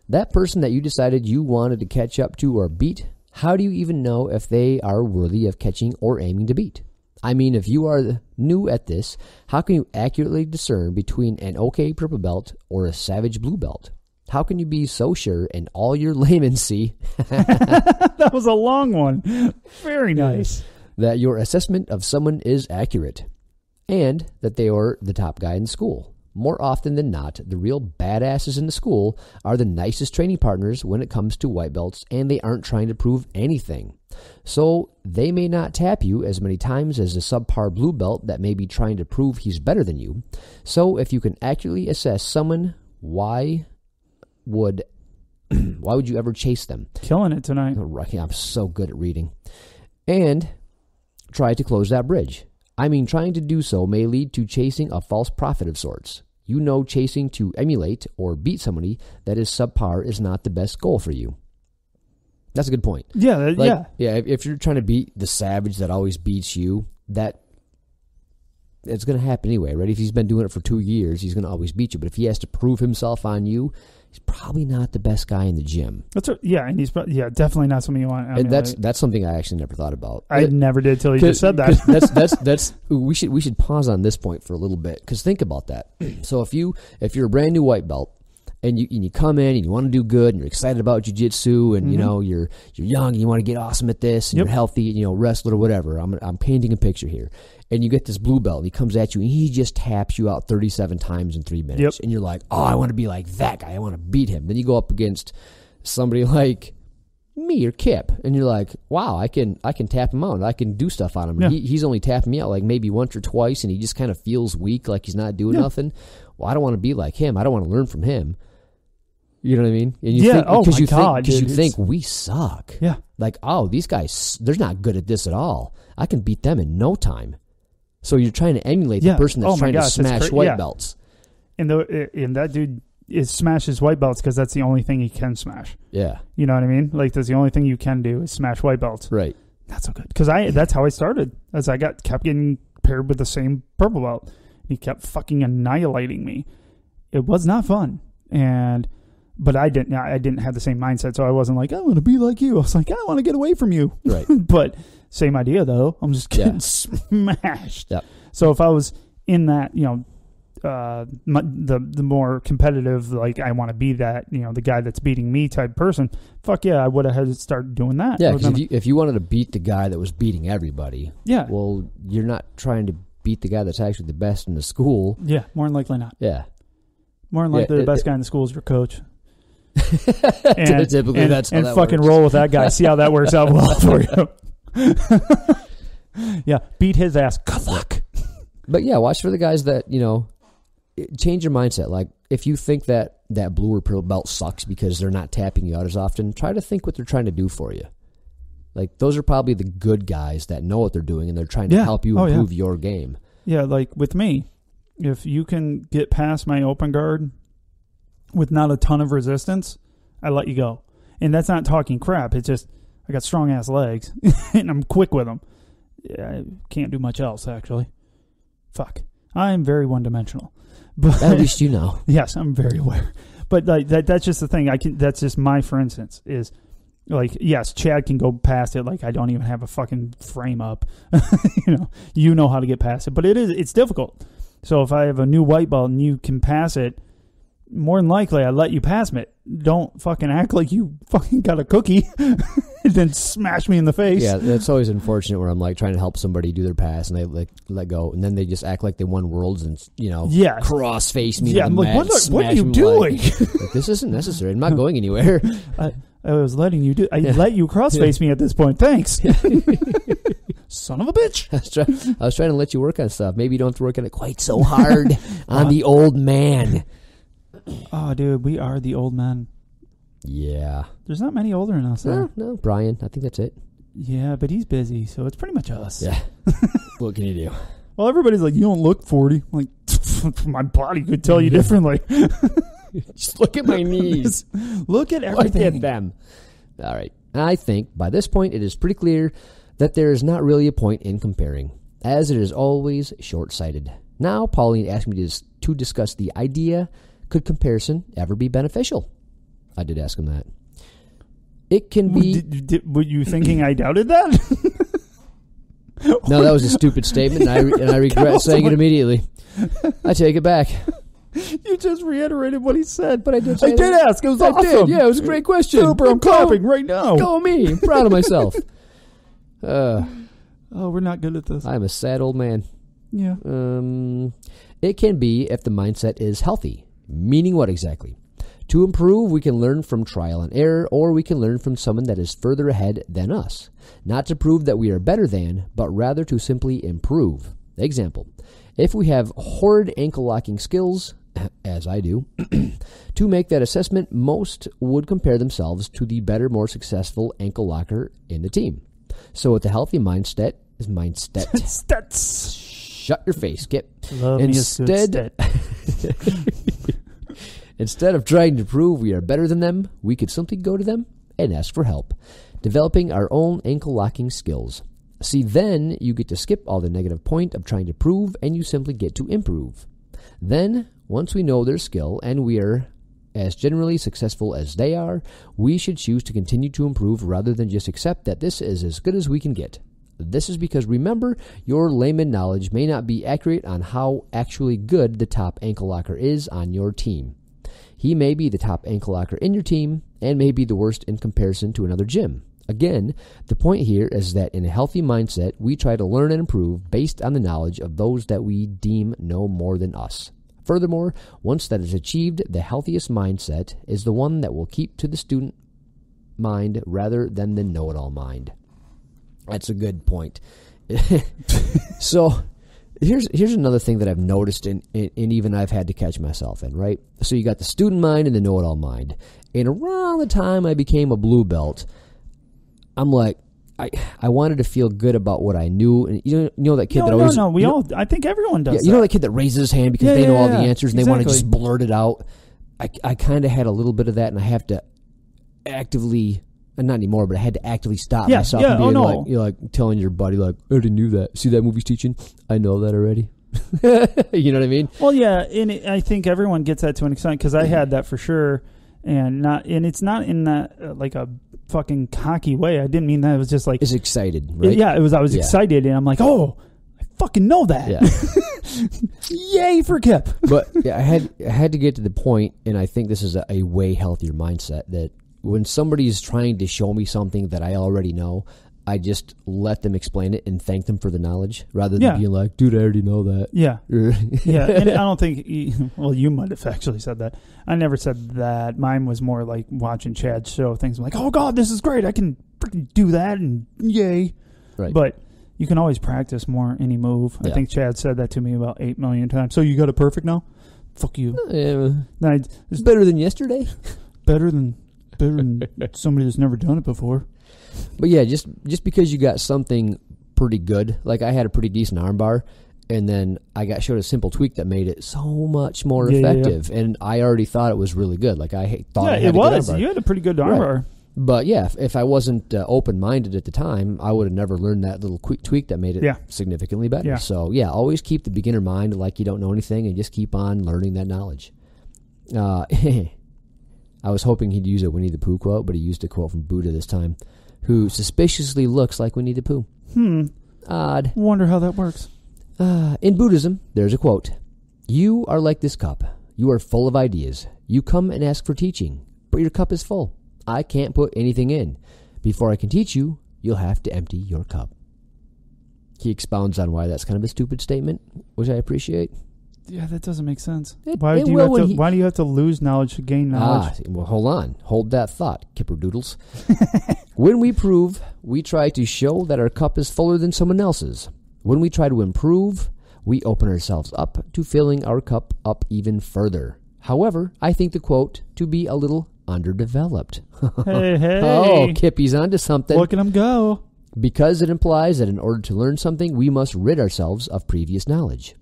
That person that you decided you wanted to catch up to or beat, how do you even know if they are worthy of catching or aiming to beat? I mean, if you are new at this, how can you accurately discern between an okay purple belt or a savage blue belt? How can you be so sure and all your laymen see that was a long one. Very nice. That your assessment of someone is accurate and that they are the top guy in school? More often than not, the real badasses in the school are the nicest training partners when it comes to white belts, and they aren't trying to prove anything. So they may not tap you as many times as a subpar blue belt that may be trying to prove he's better than you. So if you can accurately assess someone, why would you ever chase them? Killing it tonight. I'm so good at reading. And try to close that bridge. I mean, trying to do so may lead to chasing a false prophet of sorts. You know, chasing to emulate or beat somebody that is subpar is not the best goal for you. That's a good point. Yeah, Yeah, if you're trying to beat the savage that always beats you, it's going to happen anyway, right? If he's been doing it for 2 years, he's going to always beat you. But if he has to prove himself on you, he's probably not the best guy in the gym. And he's definitely not something you want. And that's something I actually never thought about. I never did till you just said that. We should pause on this point for a little bit, because think about that. So if you're a brand new white belt and you come in and you want to do good and you're excited about jiu-jitsu and you know you're young and you want to get awesome at this and you're healthy, wrestler or whatever. I'm painting a picture here. And you get this blue belt, and he comes at you, and he just taps you out 37 times in 3 minutes. And you're like, oh, I want to be like that guy. I want to beat him. Then you go up against somebody like me or Kip, and you're like, wow, I can tap him out. I can do stuff on him. Yeah. He's only tapping me out like maybe once or twice, and he just kind of feels weak, like he's not doing nothing. Well, I don't want to be like him. I don't want to learn from him. You know what I mean? And you think we suck. Yeah. Like, oh, these guys, they're not good at this at all. I can beat them in no time. So you're trying to emulate the person that's trying to smash white belts. And that dude smashes white belts because that's the only thing he can smash. Yeah. You know what I mean? Like, that's the only thing you can do is smash white belts. Right. Not so good. Because that's how I started. As I kept getting paired with the same purple belt. He kept fucking annihilating me. It was not fun. But I didn't have the same mindset, so I wasn't like, I want to be like you. I was like, I want to get away from you. Right. But same idea, though. I'm just getting smashed. Yep. So if I was in that, the more competitive, like I want to be that, the guy that's beating me type person, fuck yeah, I would have had to start doing that. Yeah, because if you wanted to beat the guy that was beating everybody, well, you're not trying to beat the guy that's actually the best in the school. Yeah, more than likely not. Yeah. More than likely the best guy in the school is your coach. Typically, that's how that fucking works. Roll with that guy. See how that works out well for you. Yeah, beat his ass. Good luck. But yeah, watch for the guys that change your mindset. Like if you think that blue or purple belt sucks because they're not tapping you out as often, try to think what they're trying to do for you. Like those are probably the good guys that know what they're doing and they're trying to help you improve your game. Yeah, like with me, if you can get past my open guard with not a ton of resistance, I let you go. And that's not talking crap. It's just I got strong ass legs and I'm quick with them. Yeah, I can't do much else actually. Fuck. I'm very one-dimensional. But at least you know. Yes, I'm very aware. But like that's just the thing. That's just my, for instance, is like, yes, Chad can go past it. Like I don't even have a fucking frame up. You know how to get past it. But it's difficult. So if I have a new white belt and you can pass it, more than likely I let you pass it. Don't fucking act like you fucking got a cookie and then smash me in the face. Yeah, that's always unfortunate where I'm like trying to help somebody do their pass and they like let go and then they just act like they won worlds and cross face me. Yeah, I'm like, what are you doing? Like, this isn't necessary. I'm not going anywhere. I was letting you do. I let you cross face me at this point. Thanks. Son of a bitch. I was trying to let you work on stuff. Maybe you don't have to work on it quite so hard on the old man. Oh, dude, we are the old men. Yeah. There's not many older than us. No, Brian. I think that's it. Yeah, but he's busy, so it's pretty much us. Yeah. What can you do? Well, everybody's like, you don't look 40. I'm like, my body could tell you differently. Just look at my knees. Look at everything. Look at them. All right. I think by this point it is pretty clear that there is not really a point in comparing, as it is always short-sighted. Now, Pauline asked me to discuss the idea, could comparison ever be beneficial? I did ask him that. It can be... Were you thinking I doubted that? No, that was a stupid statement, and I regret saying it immediately. I take it back. You just reiterated what he said. But I did say I did ask. It was awesome. Did. Yeah, it was a great question. Super. I'm clapping right now. Go me. I'm proud of myself. Oh, we're not good at this. I'm a sad old man. Yeah. It can be if the mindset is healthy. Meaning what exactly? To improve, we can learn from trial and error, or we can learn from someone that is further ahead than us. Not to prove that we are better than, but rather to simply improve. Example, if we have horrid ankle-locking skills, as I do, to make that assessment, most would compare themselves to the better, more successful ankle locker in the team. So with a healthy mindset... Shut your face, Kip. Love Instead of trying to prove we are better than them, we could simply go to them and ask for help, developing our own ankle-locking skills. See, then you get to skip all the negative point of trying to prove, and you simply get to improve. Then, once we know their skill and we are as generally successful as they are, we should choose to continue to improve rather than just accept that this is as good as we can get. This is because, remember, your layman knowledge may not be accurate on how actually good the top ankle locker is on your team. He may be the top ankle locker in your team and may be the worst in comparison to another gym. Again, the point here is that in a healthy mindset, we try to learn and improve based on the knowledge of those that we deem know more than us. Furthermore, once that is achieved, the healthiest mindset is the one that will keep to the student mind rather than the know-it-all mind. That's a good point. So... Here's another thing that I've noticed, and even I've had to catch myself in, right? So you got the student mind and the know-it-all mind. And around the time I became a blue belt, I'm like, I wanted to feel good about what I knew. And you know that kid that always... No, I think everyone does that. You know that kid that raises his hand because they know all the answers and they want to just blurt it out? I kind of had a little bit of that, and I have to actively... Not anymore, but I had to actively stop myself and be like telling your buddy, like, I already knew that. See that movie's teaching? I know that already. You know what I mean? Well, yeah, and I think everyone gets that to an extent because I had that for sure, and it's not in that like a fucking cocky way. I didn't mean that. It was just like it's excited, right? I was excited, and I'm like, oh, I fucking know that. Yeah. Yay for Kip! But yeah, I had to get to the point, and I think this is a way healthier mindset that. When somebody's trying to show me something that I already know, I just let them explain it and thank them for the knowledge rather than being like, dude, I already know that. Yeah. Yeah. And I don't think, you might have actually said that. I never said that. Mine was more like watching Chad show things. I'm like, oh, God, this is great. I can freaking do that and yay. Right. But you can always practice more any move. I think Chad said that to me about 8 million times. So you got it perfect now? Fuck you. It's better than yesterday. Better than somebody that's never done it before. But yeah, just because you got something pretty good, like I had a pretty decent armbar, and then I got showed a simple tweak that made it so much more effective, and I already thought it was really good. Like I thought I had a good armbar. You had a pretty good armbar. Right. But yeah, if I wasn't open-minded at the time, I would have never learned that little quick tweak that made it significantly better. Yeah. So yeah, always keep the beginner mind like you don't know anything, and just keep on learning that knowledge. I was hoping he'd use a Winnie the Pooh quote, but he used a quote from Buddha this time, who suspiciously looks like Winnie the Pooh. Odd. Wonder how that works. In Buddhism, there's a quote. You are like this cup. You are full of ideas. You come and ask for teaching, but your cup is full. I can't put anything in. Before I can teach you, you'll have to empty your cup. He expounds on why that's kind of a stupid statement, which I appreciate. Yeah, that doesn't make sense. Why do you have to lose knowledge to gain knowledge? Well, hold on. Hold that thought, Kipperdoodles. When we prove, we try to show that our cup is fuller than someone else's. When we try to improve, we open ourselves up to filling our cup up even further. However, I think the quote to be a little underdeveloped. Hey. Oh, Kippy's onto something. Look at him go. because it implies that in order to learn something, we must rid ourselves of previous knowledge.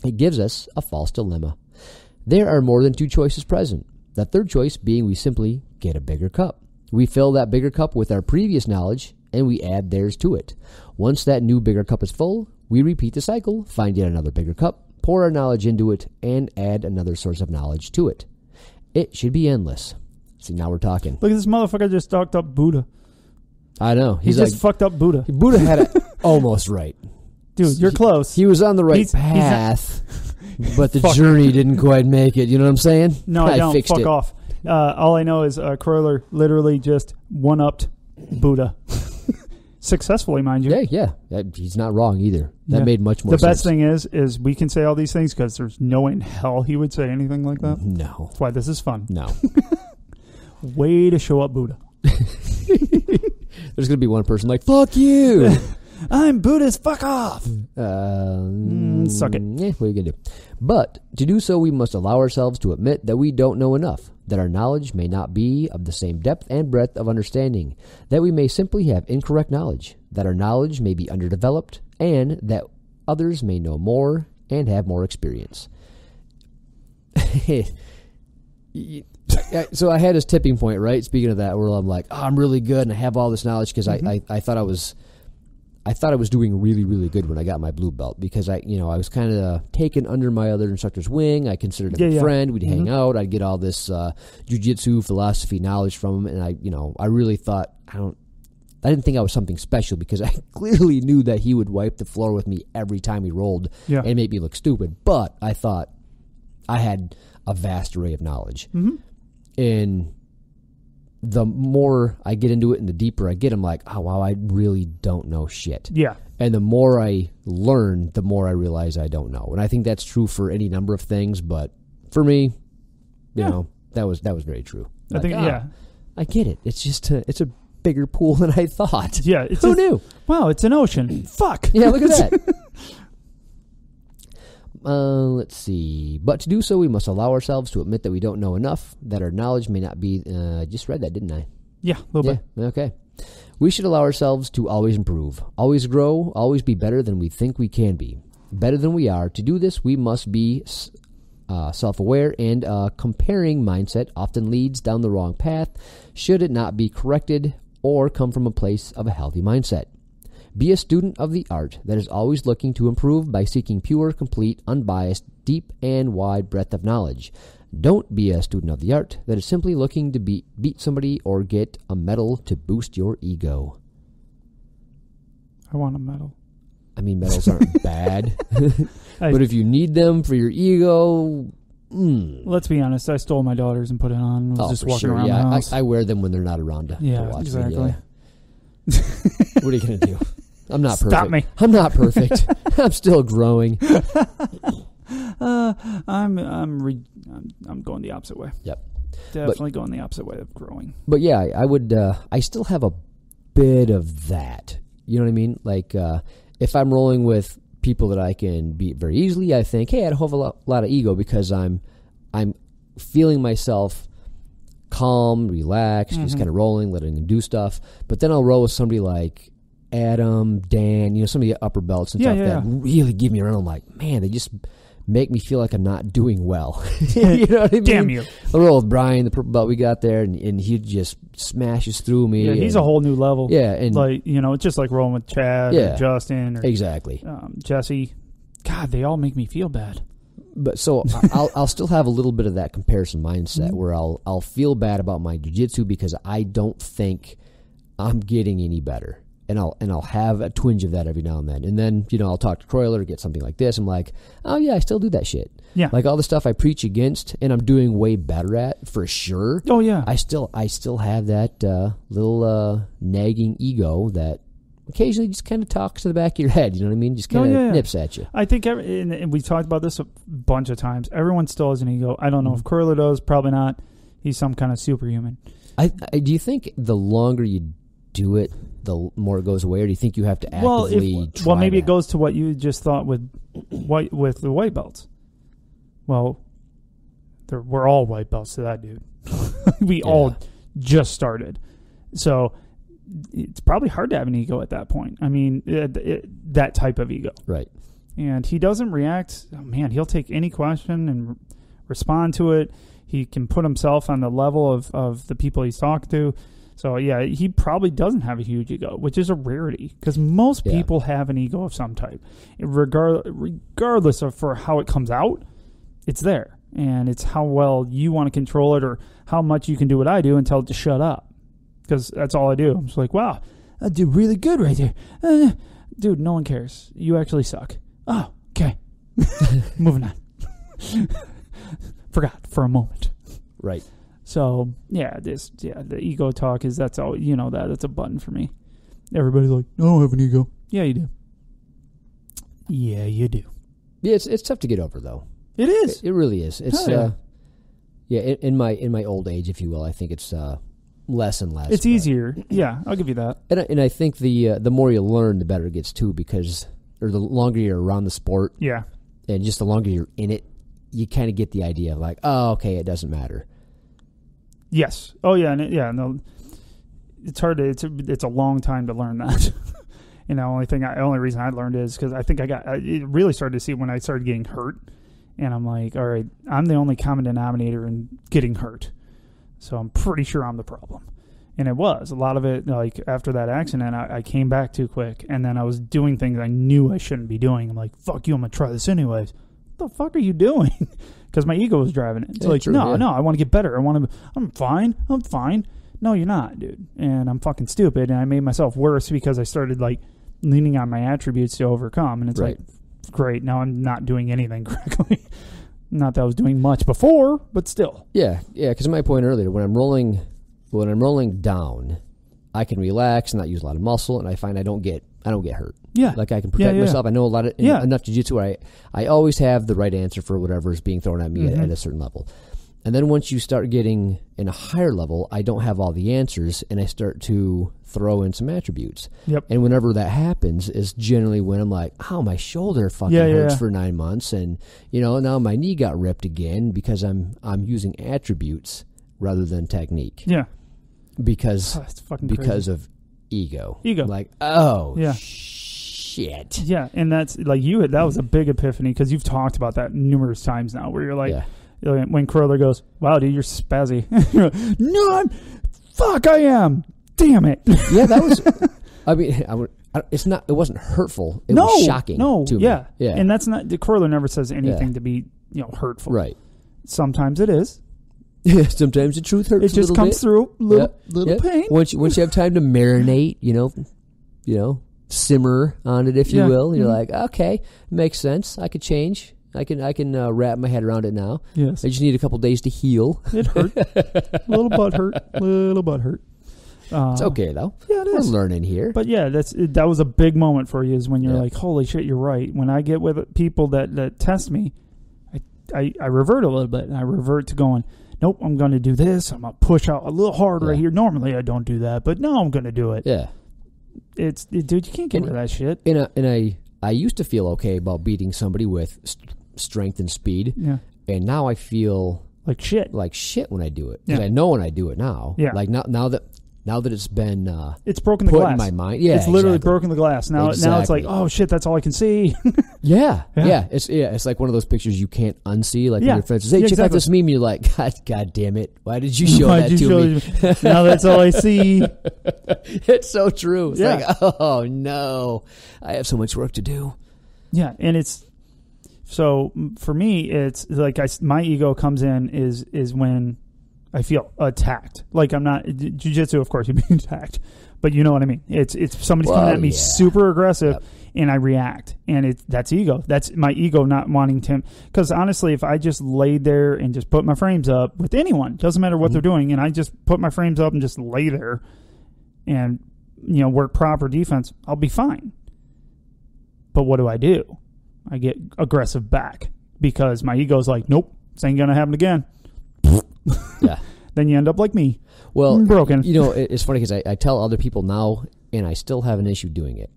It gives us a false dilemma. There are more than two choices present. The third choice being we simply get a bigger cup. We fill that bigger cup with our previous knowledge, and we add theirs to it. Once that new bigger cup is full, we repeat the cycle, find yet another bigger cup, pour our knowledge into it, and add another source of knowledge to it. It should be endless. See, now we're talking. Look at this motherfucker just talked up Buddha. I know. He just fucked up Buddha. Buddha had it almost right. Dude, you're close. He was on the right path, but the journey didn't quite make it. You know what I'm saying? No, I don't. Fixed Fuck it. off. All I know is Kroller literally just one-upped Buddha. Successfully, mind you. Yeah. He's not wrong either. That made much more sense. The best thing is we can say all these things because there's no way in hell he would say anything like that. No. That's why this is fun. No. Way to show up Buddha. There's going to be one person like, fuck you. I'm Buddhist, fuck off. Suck it. Yeah, what are you going to do? But to do so, we must allow ourselves to admit that we don't know enough, that our knowledge may not be of the same depth and breadth of understanding, that we may simply have incorrect knowledge, that our knowledge may be underdeveloped, and that others may know more and have more experience. So I had this tipping point, right? Speaking of that, where I'm like, oh, I'm really good and I have all this knowledge because I thought I was doing really, really good when I got my blue belt because I was kind of taken under my other instructor's wing. I considered him a friend. We'd hang out. I'd get all this Jiu Jitsu philosophy knowledge from him, and I really thought I didn't think I was something special because I clearly knew that he would wipe the floor with me every time he rolled and make me look stupid. But I thought I had a vast array of knowledge. And the more I get into it and the deeper I get, I'm like, oh, wow, I really don't know shit. Yeah. And the more I learn, the more I realize I don't know. And I think that's true for any number of things. But for me, you know, that was very true. Like, I think, I get it. It's just it's a bigger pool than I thought. Yeah. Who knew? Wow, it's an ocean. Fuck. Yeah, look at that. Let's see. But to do so, we must allow ourselves to admit that we don't know enough, that our knowledge may not be... I just read that, didn't I? Yeah, a little bit. Okay. We should allow ourselves to always improve, always grow, always be better than we think we can be, better than we are. To do this, we must be self-aware, and comparing mindset often leads down the wrong path should it not be corrected or come from a place of a healthy mindset. Be a student of the art that is always looking to improve by seeking pure, complete, unbiased, deep, and wide breadth of knowledge. Don't be a student of the art that is simply looking to beat somebody or get a medal to boost your ego. I want a medal. I mean, medals aren't bad. But if you need them for your ego... Let's be honest. I stole my daughters and put it on. I was just walking around the house. I wear them when they're not around to watch exactly. me. Yeah. What are you going to do? I'm not perfect. Stop me. I'm not perfect. I'm still growing. I'm going the opposite way. Yep. Definitely going the opposite way of growing. But yeah, I would. I still have a bit of that. You know what I mean? Like if I'm rolling with people that I can beat very easily, I think, hey, I have a lot of ego because I'm feeling myself calm, relaxed, just kind of rolling, letting them do stuff. But then I'll roll with somebody like Adam, Dan, some of the upper belts and stuff that really give me a run. I'm like, man, they just make me feel like I'm not doing well. You know what I mean? Damn you. I'll roll with Brian, the purple belt we got there, and he just smashes through me. Yeah, he's a whole new level. Yeah. And like, it's just like rolling with Chad or Justin or exactly. Jesse. God, they all make me feel bad. But so I'll still have a little bit of that comparison mindset where I'll feel bad about my jiu-jitsu because I don't think I'm getting any better. And I'll have a twinge of that every now and then. And then, I'll talk to Kroiler or get something like this. I'm like, oh yeah, I still do that shit. Yeah. Like all the stuff I preach against and I'm doing way better at for sure. Oh yeah. I still have that little nagging ego that occasionally just kind of talks to the back of your head. You know what I mean? Just kind of nips at you. I think, and we talked about this a bunch of times, everyone still has an ego. I don't know if Kroiler does, probably not. He's some kind of superhuman. Do you think the longer you do it, the more it goes away, or do you think you have to actively try maybe that? It goes to what you just thought with the white belts. Well, we're all white belts to that dude. We all just started. So it's probably hard to have an ego at that point. I mean, that type of ego. Right. And he doesn't react. Oh, man, he'll take any question and respond to it. He can put himself on the level of the people he's talking to. So, yeah, he probably doesn't have a huge ego, which is a rarity because most people have an ego of some type. Regardless of for how it comes out, it's there. And it's how well you want to control it or how much you can do what I do and tell it to shut up. Because that's all I do. I'm just like, wow, I did really good right there. Dude, no one cares. You actually suck. Oh, okay. Moving on. Forgot for a moment. Right. So, the ego talk is, that's all, that's a button for me. Everybody's like, I don't have an ego. Yeah, you do. Yeah, you do. Yeah, it's tough to get over, though. It is. It really is. It's, in my old age, if you will, I think it's less and less. It's easier. Yeah, I'll give you that. And I think the more you learn, the better it gets, too, or the longer you're around the sport. Yeah. And just the longer you're in it, you kind of get the idea of like, oh, okay, it doesn't matter. Yes. Oh, yeah. No, it's hard to, it's a long time to learn that. Only reason I learned is because I think it really started to see when I started getting hurt. And I'm like, all right, I'm the only common denominator in getting hurt. So I'm pretty sure I'm the problem. And it was. A lot of it, like, after that accident, I came back too quick. And then I was doing things I knew I shouldn't be doing. I'm like, fuck you, I'm going to try this anyways. What the fuck are you doing? Because my ego was driving it. It's like, true, no, I want to get better. I'm fine. No, you're not, dude. And I'm fucking stupid. And I made myself worse because I started, like, leaning on my attributes to overcome. And it's like, great, now I'm not doing anything correctly. Not that I was doing much before, but still. Yeah, because my point earlier, when I'm rolling down, I can relax and not use a lot of muscle, and I find I don't get hurt. Yeah. Like I can protect myself. I know a lot of enough jiu-jitsu where I always have the right answer for whatever is being thrown at me at a certain level. And then once you start getting in a higher level, I don't have all the answers, and I start to throw in some attributes. Yep. And whenever that happens is generally when I'm like, oh, my shoulder fucking hurts for 9 months, and now my knee got ripped again because I'm using attributes rather than technique. Yeah. Because of ego. Like, oh, shit. Yeah, and that's like that was a big epiphany because you've talked about that numerous times now where you're like, when Curler goes, wow, dude, you're spazzy. No, I am. Damn it. Yeah, that was, I mean, it wasn't hurtful. It was shocking to me. Yeah. And that's not, the Curler never says anything to be, hurtful. Right. Sometimes it is. Yeah, sometimes the truth hurts. It just comes through little pain. Once you have time to marinate, simmer on it, if you will. You're like, okay, makes sense. I could change. I can wrap my head around it now. Yes. I just need a couple days to heal. It hurt. Little butt hurt. It's okay though. Yeah, it is. We're learning here. But yeah, that was a big moment for you. Is when you're like, holy shit, you're right. When I get with people that test me, I revert a little bit. And I revert to going, nope, I'm going to do this. I'm going to push out a little harder right here. Normally I don't do that, but no, I'm going to do it. Yeah. Dude, you can't get rid of that shit. And I used to feel okay about beating somebody with strength and speed. Yeah. And now I feel like shit when I do it. Because I know when I do it now. Yeah. Like now that it's been it's broken the put glass in my mind. Yeah, it's literally broken the glass. Now it's like, oh shit, that's all I can see. Yeah. It's like one of those pictures you can't unsee. Like when your friend says, "Hey, check out this meme," you're like, God damn it, why did you show that to me? Now that's all I see. It's so true. It's like, oh no, I have so much work to do. Yeah, and it's so for me, it's like my ego comes in is when I feel attacked. Like I'm not jiu-jitsu, of course, you're being attacked, but you know what I mean. It's somebody's coming at me super aggressive, and I react, and that's ego. That's my ego not wanting to. Because honestly, if I just laid there and just put my frames up with anyone, doesn't matter what they're doing, and I just put my frames up and just lay there, and work proper defense, I'll be fine. But what do? I get aggressive back because my ego's like, nope, this ain't gonna happen again. Yeah. Then you end up like me. Well, broken. It's funny because I tell other people now, and I still have an issue doing it.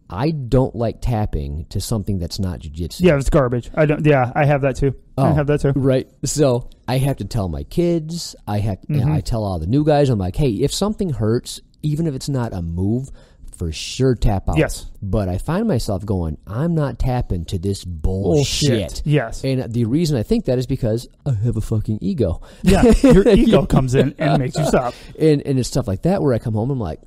I don't like tapping to something that's not jiu-jitsu. Yeah, it's garbage. I don't. Yeah, I have that too. I have that too. Right. So I have to tell my kids. I tell all the new guys. I'm like, hey, if something hurts, even if it's not a move, for sure tap out. Yes. But I find myself going, I'm not tapping to this bullshit. Yes. And the reason I think that is because I have a fucking ego. Yeah. Your ego comes in and makes you stop. And it's stuff like that where I come home and I'm like,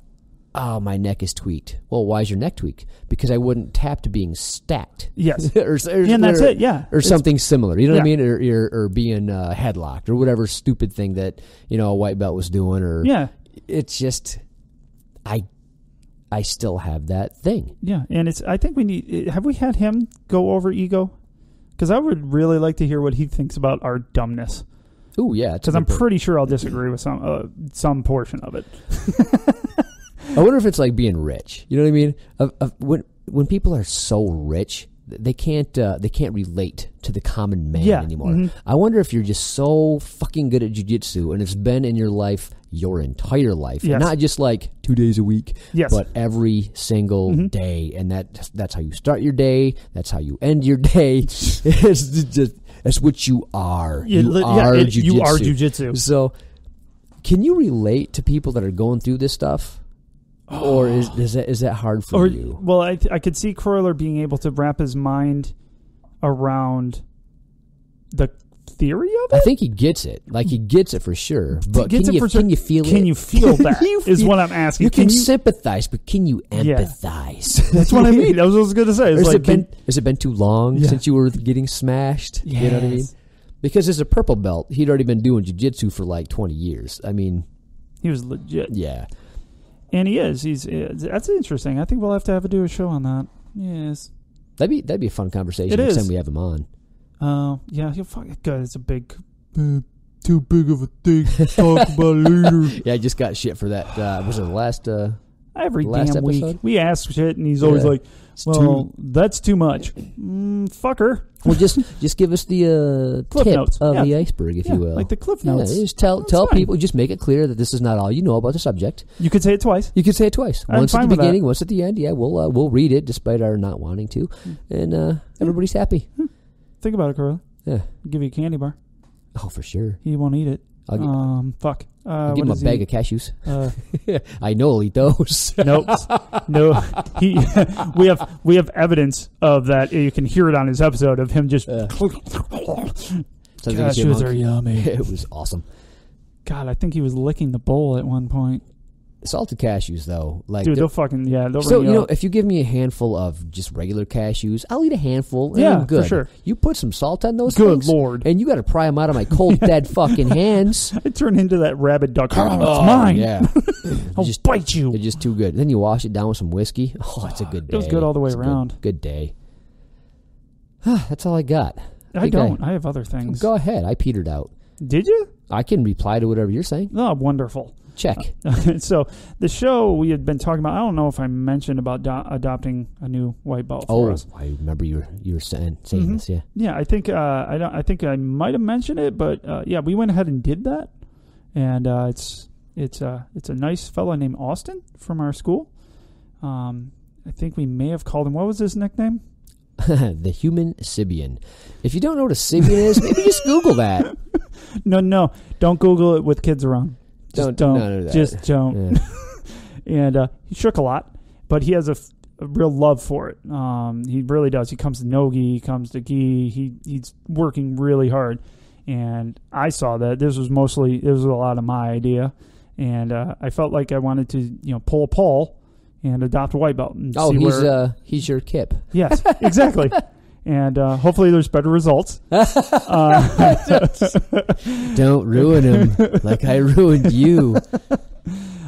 oh, my neck is tweaked. Well, why is your neck tweaked? Because I wouldn't tap to being stacked. Yes. and that's it, yeah. Or something similar. You know what I mean? Or being headlocked or whatever stupid thing that, a white belt was doing. Or it's just, I still have that thing. Yeah, and I think we need, have we had him go over ego? Because I would really like to hear what he thinks about our dumbness. Oh, yeah. Because I'm pretty sure I'll disagree with some portion of it. I wonder if it's like being rich. You know what I mean? When people are so rich, they can't relate to the common man anymore. Mm-hmm. I wonder if you're just so fucking good at jiu-jitsu and it's been in your life your entire life, not just like 2 days a week, but every single day, and that's how you start your day. That's how you end your day. That's what you are. You are jiu-jitsu. You are jiu-jitsu. So, can you relate to people that are going through this stuff? Or is that hard for you? Well, I could see Croyler being able to wrap his mind around the theory of it. I think he gets it. Like, he gets it for sure. But can you feel it? Can you feel that? Is what I'm asking. You can sympathize, but can you empathize? Yeah. That's what I mean. That was what I was going to say. Has it been too long since you were getting smashed? Yes. You know what I mean? Because as a purple belt, he'd already been doing jiu-jitsu for like 20 years. I mean, he was legit. Yeah. And he is. That's interesting. I think we'll have to do a show on that. Yes. That'd be a fun conversation next time we have him on. Yeah, he'll fucking good. It's a big, too big of a thing to talk about later. Yeah, I just got shit for that. Was it the last? Every last damn episode? week we ask shit, and he's always like, that's too much. Fucker. Well, just give us the Cliff tip notes. of the iceberg, if you will. Like the Cliff Notes. Just tell people, just make it clear that this is not all you know about the subject. You could say it twice. Once at the beginning, once at the end. Yeah, we'll read it despite our not wanting to, and everybody's happy. Think about it, Carl. Yeah. I'll give you a candy bar. Oh, for sure. He won't eat it. Fuck. I'll give him a bag of cashews. I know he'll eat those. Nope. No. We have evidence of that. You can hear it on his episode of him just. Cashews are yummy. It was awesome. God, I think he was licking the bowl at one point. Salted cashews, though, like dude, they'll fucking they'll. So if you give me a handful of just regular cashews, I'll eat a handful. And I'm good. For sure. You put some salt on those. Good things, Lord! And you got to pry them out of my cold, dead fucking hands. I turn into that rabid duck. Oh, it's mine. Yeah, I'll bite you. They're just too good. Then you wash it down with some whiskey. Oh, it's a good day. It was good all the way around. Good day. That's all I got. I don't. I have other things. Go ahead. I petered out. Did you? I can reply to whatever you're saying. Oh, wonderful. Check. So the show we had been talking about, I don't know if I mentioned about adopting a new white belt for us. I remember you were saying this. Yeah. Yeah, I think I think I might have mentioned it, but we went ahead and did that, and it's a nice fella named Austin from our school. I think we may have called him. What was his nickname? The Human Sibian. If you don't know what a Sibian is, maybe just Google that. No, don't Google it with kids around. Just don't. Yeah. And he shook a lot, but he has a real love for it. He really does. He comes to Nogi, he comes to Gi. He's working really hard. And I saw that this was a lot of my idea. And I felt like I wanted to, pull a Paul and adopt a white belt. And he's your Kip. Yes, exactly. And hopefully there's better results. Don't ruin him like I ruined you.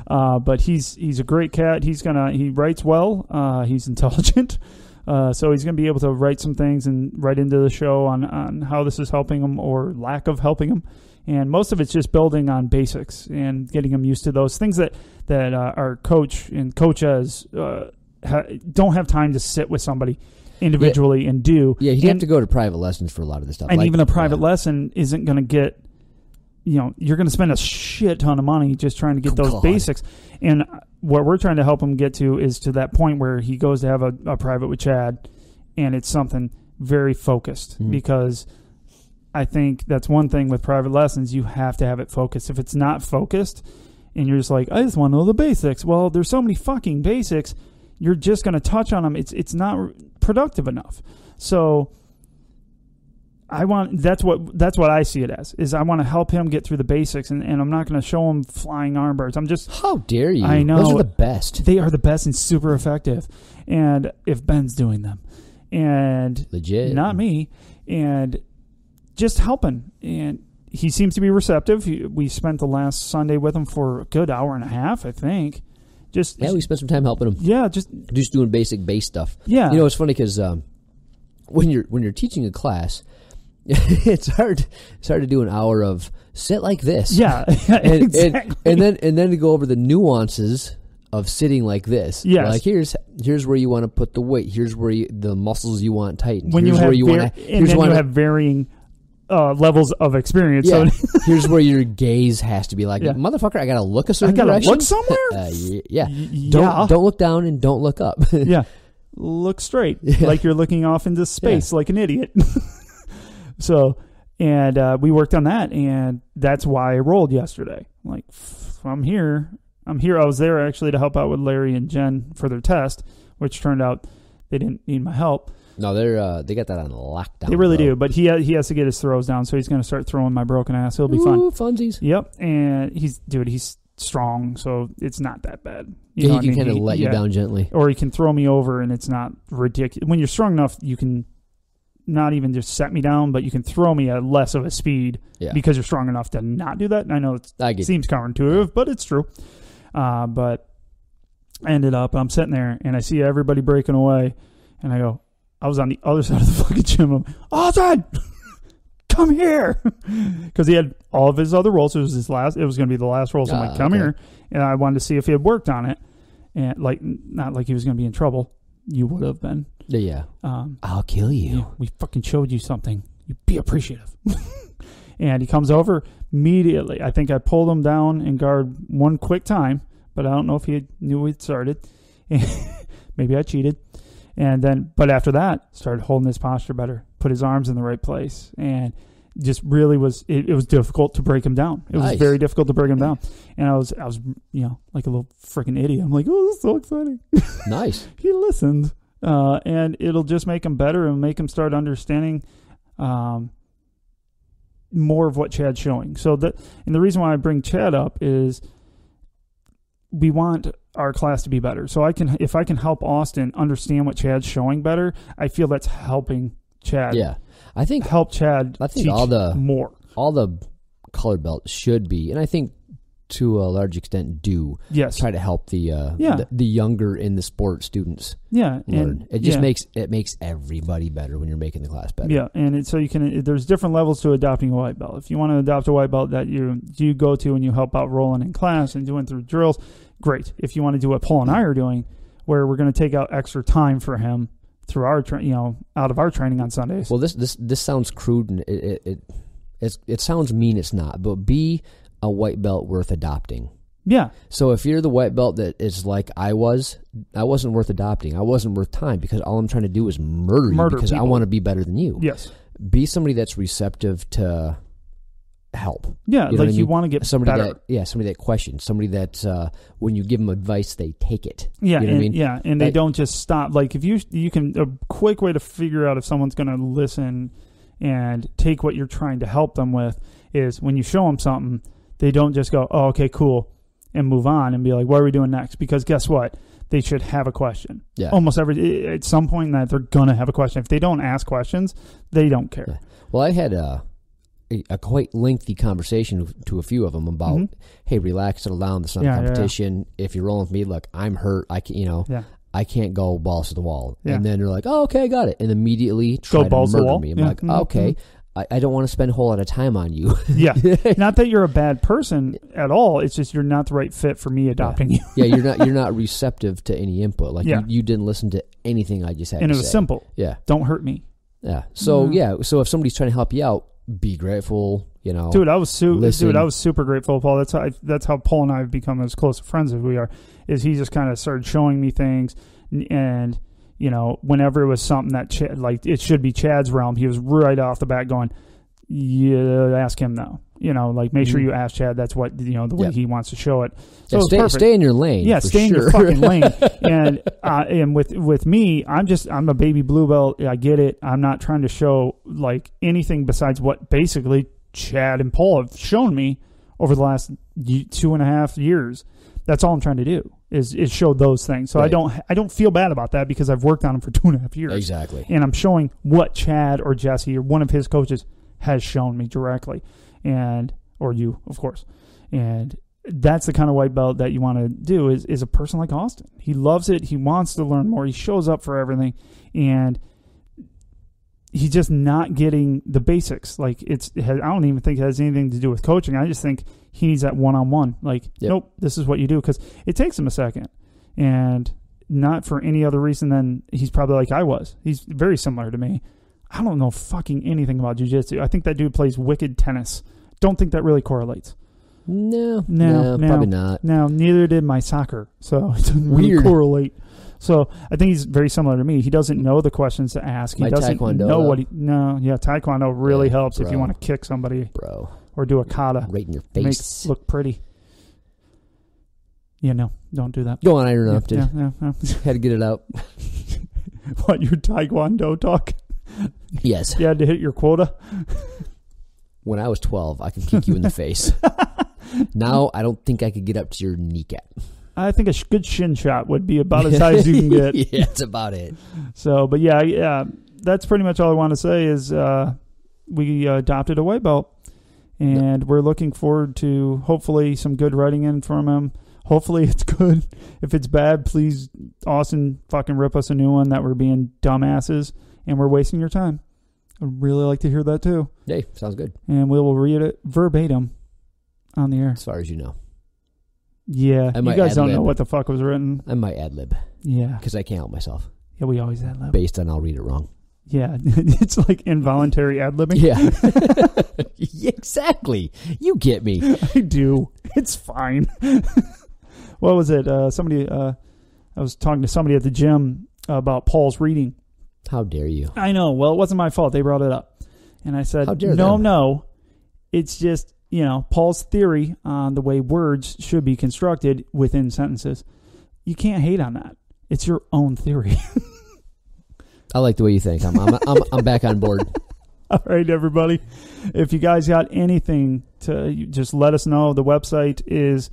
But he's a great cat. He writes well. He's intelligent. So he's going to be able to write some things and write into the show on how this is helping him or lack of helping him. And most of it's just building on basics and getting him used to those things that our coach and coaches don't have time to sit with somebody individually and do. Yeah, he'd have to go to private lessons for a lot of this stuff. And even a private lesson isn't going to get, you're going to spend a shit ton of money just trying to get those basics. And what we're trying to help him get to is to that point where he goes to have a private with Chad, and it's something very focused. Because I think that's one thing with private lessons, you have to have it focused. If it's not focused, and you're just like, I just want to know the basics. Well, there's so many fucking basics. You're just going to touch on them. It's not productive enough. So that's what I see it as, is I want to help him get through the basics, and I'm not going to show him flying arm bars. I'm just... How dare you? I know. Those are the best. They are the best and super effective. And if Ben's doing them. And... Legit. Not me. And just helping. And he seems to be receptive. We spent the last Sunday with him for a good hour and a half, I think. We spent some time helping him. Yeah, just doing basic base stuff. Yeah. You know, it's funny because when you're teaching a class... it's hard to do an hour of sit like this. Yeah, exactly. And then to go over the nuances of sitting like this. Yes. Like here's where you want to put the weight. Here's where the muscles you want tightened. When here's you have varying levels of experience. Yeah. So here's where your gaze has to be like, motherfucker, I gotta look a certain direction. Look somewhere. Don't look down and don't look up. Yeah, look straight, like you're looking off into space, like an idiot. So, and we worked on that, and that's why I rolled yesterday. Like, I'm here. I was there actually to help out with Larry and Jen for their test, which turned out they didn't need my help. No, they got that on lockdown. They really do, but he has to get his throws down, so he's going to start throwing my broken ass. It'll be fun. Funsies. Yep, and he's strong, so it's not that bad. He can kind of let you down gently. Or he can throw me over, and it's not ridiculous. When you're strong enough, you can... not even just set me down, but you can throw me at less of a speed because you're strong enough to not do that. And I know it seems counterintuitive, but it's true. But I ended up, I'm sitting there and I see everybody breaking away, and I go, I was on the other side of the fucking gym. I'm, Austin, come here, because he had all of his other rolls. It was going to be the last roll. So I'm like, come here, and I wanted to see if he had worked on it, and not like he was going to be in trouble. You would have been. Yeah. I'll kill you. Yeah, we fucking showed you something. You be appreciative. And he comes over immediately. I think I pulled him down and guard one quick time, but I don't know if he knew we'd started. Maybe I cheated. But after that, started holding his posture better, put his arms in the right place, and just really was, it was difficult to break him down. It was very difficult to break him down. And I was, like a little freaking idiot. I'm like, oh, this is so exciting. Nice. He listened. And it'll just make him better and make him start understanding more of what Chad's showing. And the reason why I bring Chad up is we want our class to be better. So if I can help Austin understand what Chad's showing better, I feel that's helping Chad. Yeah, I think help Chad. I think all the color belts should be, and I think to a large extent do try to help the younger in the sport students learn. And it just makes everybody better when you're making the class better. Yeah, and so you can, there's different levels to adopting a white belt. If you want to adopt a white belt that you go to and you help out rolling in class and doing through drills, great. If you want to do what Paul and I are doing, where we're going to take out extra time for him through our out of our training on Sundays. Well, this sounds crude and it sounds mean. It's not, but be a white belt worth adopting. Yeah. So if you're the white belt that is like I wasn't worth adopting. I wasn't worth time, because all I'm trying to do is murder you because people. I want to be better than you. Yes. Be somebody that's receptive to help. Yeah, you want to get somebody better. Somebody that questions, somebody that when you give them advice, they take it. Yeah, you know what I mean? Yeah, and they don't just stop. Like if you can, a quick way to figure out if someone's going to listen and take what you're trying to help them with is when you show them something, they don't just go, oh, okay, cool, and move on and be like, what are we doing next? Because guess what? They should have a question. Yeah. Almost at some point in that they're going to have a question. If they don't ask questions, they don't care. Yeah. Well, I had a quite lengthy conversation to a few of them about, hey, relax, settle down. This is not competition. Yeah. If you're rolling with me, look, I'm hurt. I can't go balls to the wall. Yeah. And then they're like, oh, okay, I got it. And immediately try to murder me. I'm like, okay. I don't want to spend a whole lot of time on you. Yeah. Not that you're a bad person at all. It's just you're not the right fit for me adopting you. Yeah, you're not receptive to any input. Like you didn't listen to anything I just had to say. And it was simple. Yeah. Don't hurt me. Yeah. So so if somebody's trying to help you out, be grateful, Dude, I was super grateful, Paul. That's how Paul and I have become as close of friends as we are. Is he just kind of started showing me things, and whenever it was something that like it should be Chad's realm, he was right off the bat going, yeah, ask him now. like make sure you ask Chad. That's what the way he wants to show it. So stay in your lane. Yeah, stay in your fucking lane. And with me, I'm a baby blue belt. I get it. I'm not trying to show like anything besides what basically Chad and Paul have shown me over the last 2.5 years. That's all I'm trying to do is show those things. So right. I don't feel bad about that because I've worked on them for 2.5 years. Exactly. And I'm showing what Chad or Jesse or one of his coaches has shown me directly, or you, of course. And that's the kind of white belt that you want to do is a person like Austin. He loves it. He wants to learn more. He shows up for everything, and he's just not getting the basics. Like I don't even think it has anything to do with coaching. I just think he needs that one-on-one. Like, nope, this is what you do, because it takes him a second, and not for any other reason than he's probably like I was. He's very similar to me. I don't know fucking anything about jiu-jitsu. I think that dude plays wicked tennis. Don't think that really correlates. No, probably not. No, neither did my soccer, so it doesn't really correlate. So I think he's very similar to me. He doesn't know the questions to ask. He doesn't know what Taekwondo really helps if you want to kick somebody, bro, or do a kata right in your face, look pretty. Don't do that. Go on, I interrupted. Yeah. Had to get it out. What, your Taekwondo talk? Yes. You had to hit your quota? When I was 12, I could kick you in the face. Now, I don't think I could get up to your kneecap. I think a good shin shot would be about as high as you can get. Yeah, that's about it. So, but yeah, that's pretty much all I want to say is we adopted a white belt, and we're looking forward to hopefully some good writing in from him. Hopefully it's good. If it's bad, please, Austin, fucking rip us a new one that we're being dumbasses and we're wasting your time. I'd really like to hear that too. Hey, sounds good. And we will read it verbatim on the air. As far as you know. Yeah, you guys don't know what the fuck was written. I might ad-lib. Yeah. Because I can't help myself. Yeah, we always ad-lib. Based on I'll read it wrong. Yeah, it's like involuntary ad-libbing. Yeah. Exactly. You get me. I do. It's fine. What was it? I was talking to somebody at the gym about Paul's reading. How dare you? I know. Well, it wasn't my fault. They brought it up. And I said, no. It's just, Paul's theory on the way words should be constructed within sentences. You can't hate on that. It's your own theory. I like the way you think. I'm back on board. All right, everybody. If you guys got anything to just let us know. The website is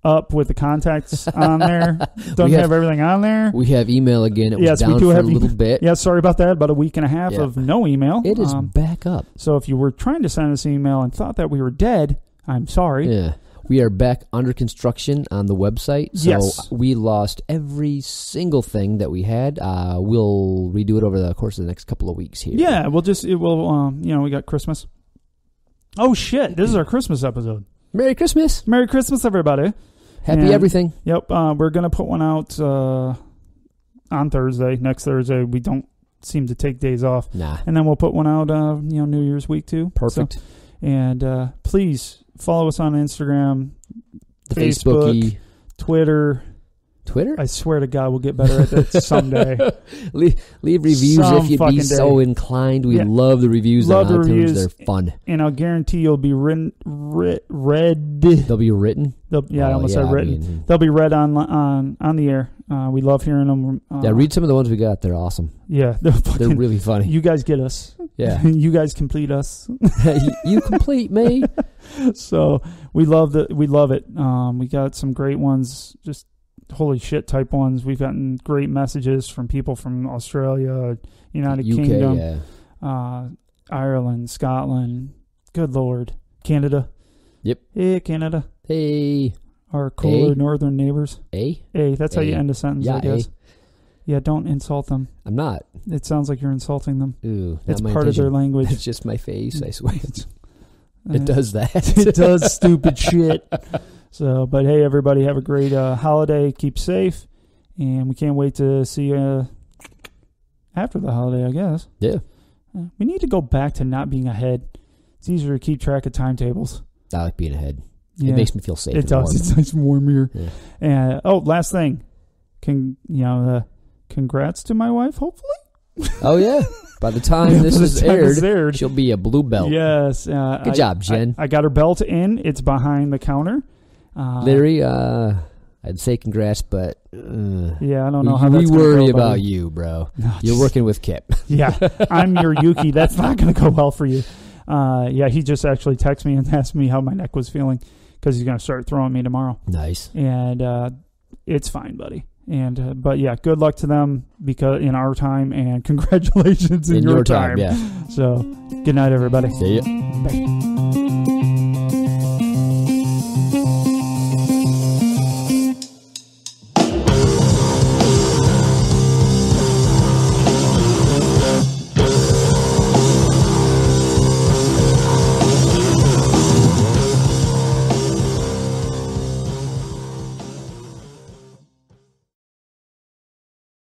up with the contacts on there. Don't have everything on there. We have email again. It was down for a little bit. Yeah, sorry about that. About a week and a half of no email. It is back up. So if you were trying to send us an email and thought that we were dead, I'm sorry. Yeah. We are back under construction on the website. So we lost every single thing that we had. We'll redo it over the course of the next couple of weeks here. Yeah, we got Christmas. Oh, shit. This is our Christmas episode. Merry Christmas. Merry Christmas, everybody. Happy everything. Yep. We're going to put one out on Thursday, next Thursday. We don't seem to take days off. Nah. And then we'll put one out, New Year's week, too. Perfect. So, and please follow us on Instagram, Facebook, Twitter. Twitter? I swear to God, we'll get better at that someday. leave reviews if you'd be so inclined. We love the reviews on iTunes. Reviews. They're fun. And I'll guarantee you'll be read. They'll be written? I almost said written. They'll be read on the air. We love hearing them. Read some of the ones we got. They're awesome. Yeah. They're really funny. You guys get us. Yeah. You guys complete us. You complete me. So we love it. We got some great ones, just holy shit type ones. We've gotten great messages from people from Australia, United Kingdom, Ireland, Scotland. Good Lord. Canada. Yep. Hey, Canada. Hey. Our cooler northern neighbors. Hey. That's how you end a sentence, I guess. Yeah, don't insult them. I'm not. It sounds like you're insulting them. Ooh, it's part of their language. It's just my face, I swear. It does that. It does stupid shit. So, but hey, everybody, have a great holiday. Keep safe. And we can't wait to see you after the holiday, I guess. Yeah. We need to go back to not being ahead. It's easier to keep track of timetables. I like being ahead. Yeah. It makes me feel safe. It does. It's nice and warm here. Yeah. And last thing. Congrats to my wife, hopefully. Oh, yeah. By the time this is aired, aired, she'll be a blue belt. Yes. Good job, Jen. I got her belt in. It's behind the counter. Larry, I'd say congrats, but yeah, I don't know how that's we worry go, about you, bro. No, you're working with Kip. Yeah, I'm your Yuki. That's not going to go well for you. Yeah, he just actually texted me and asked me how my neck was feeling because he's going to start throwing me tomorrow. Nice. And it's fine, buddy. And but yeah, good luck to them because in our time, and congratulations in your time. Yeah. So good night, everybody. See ya. Bye.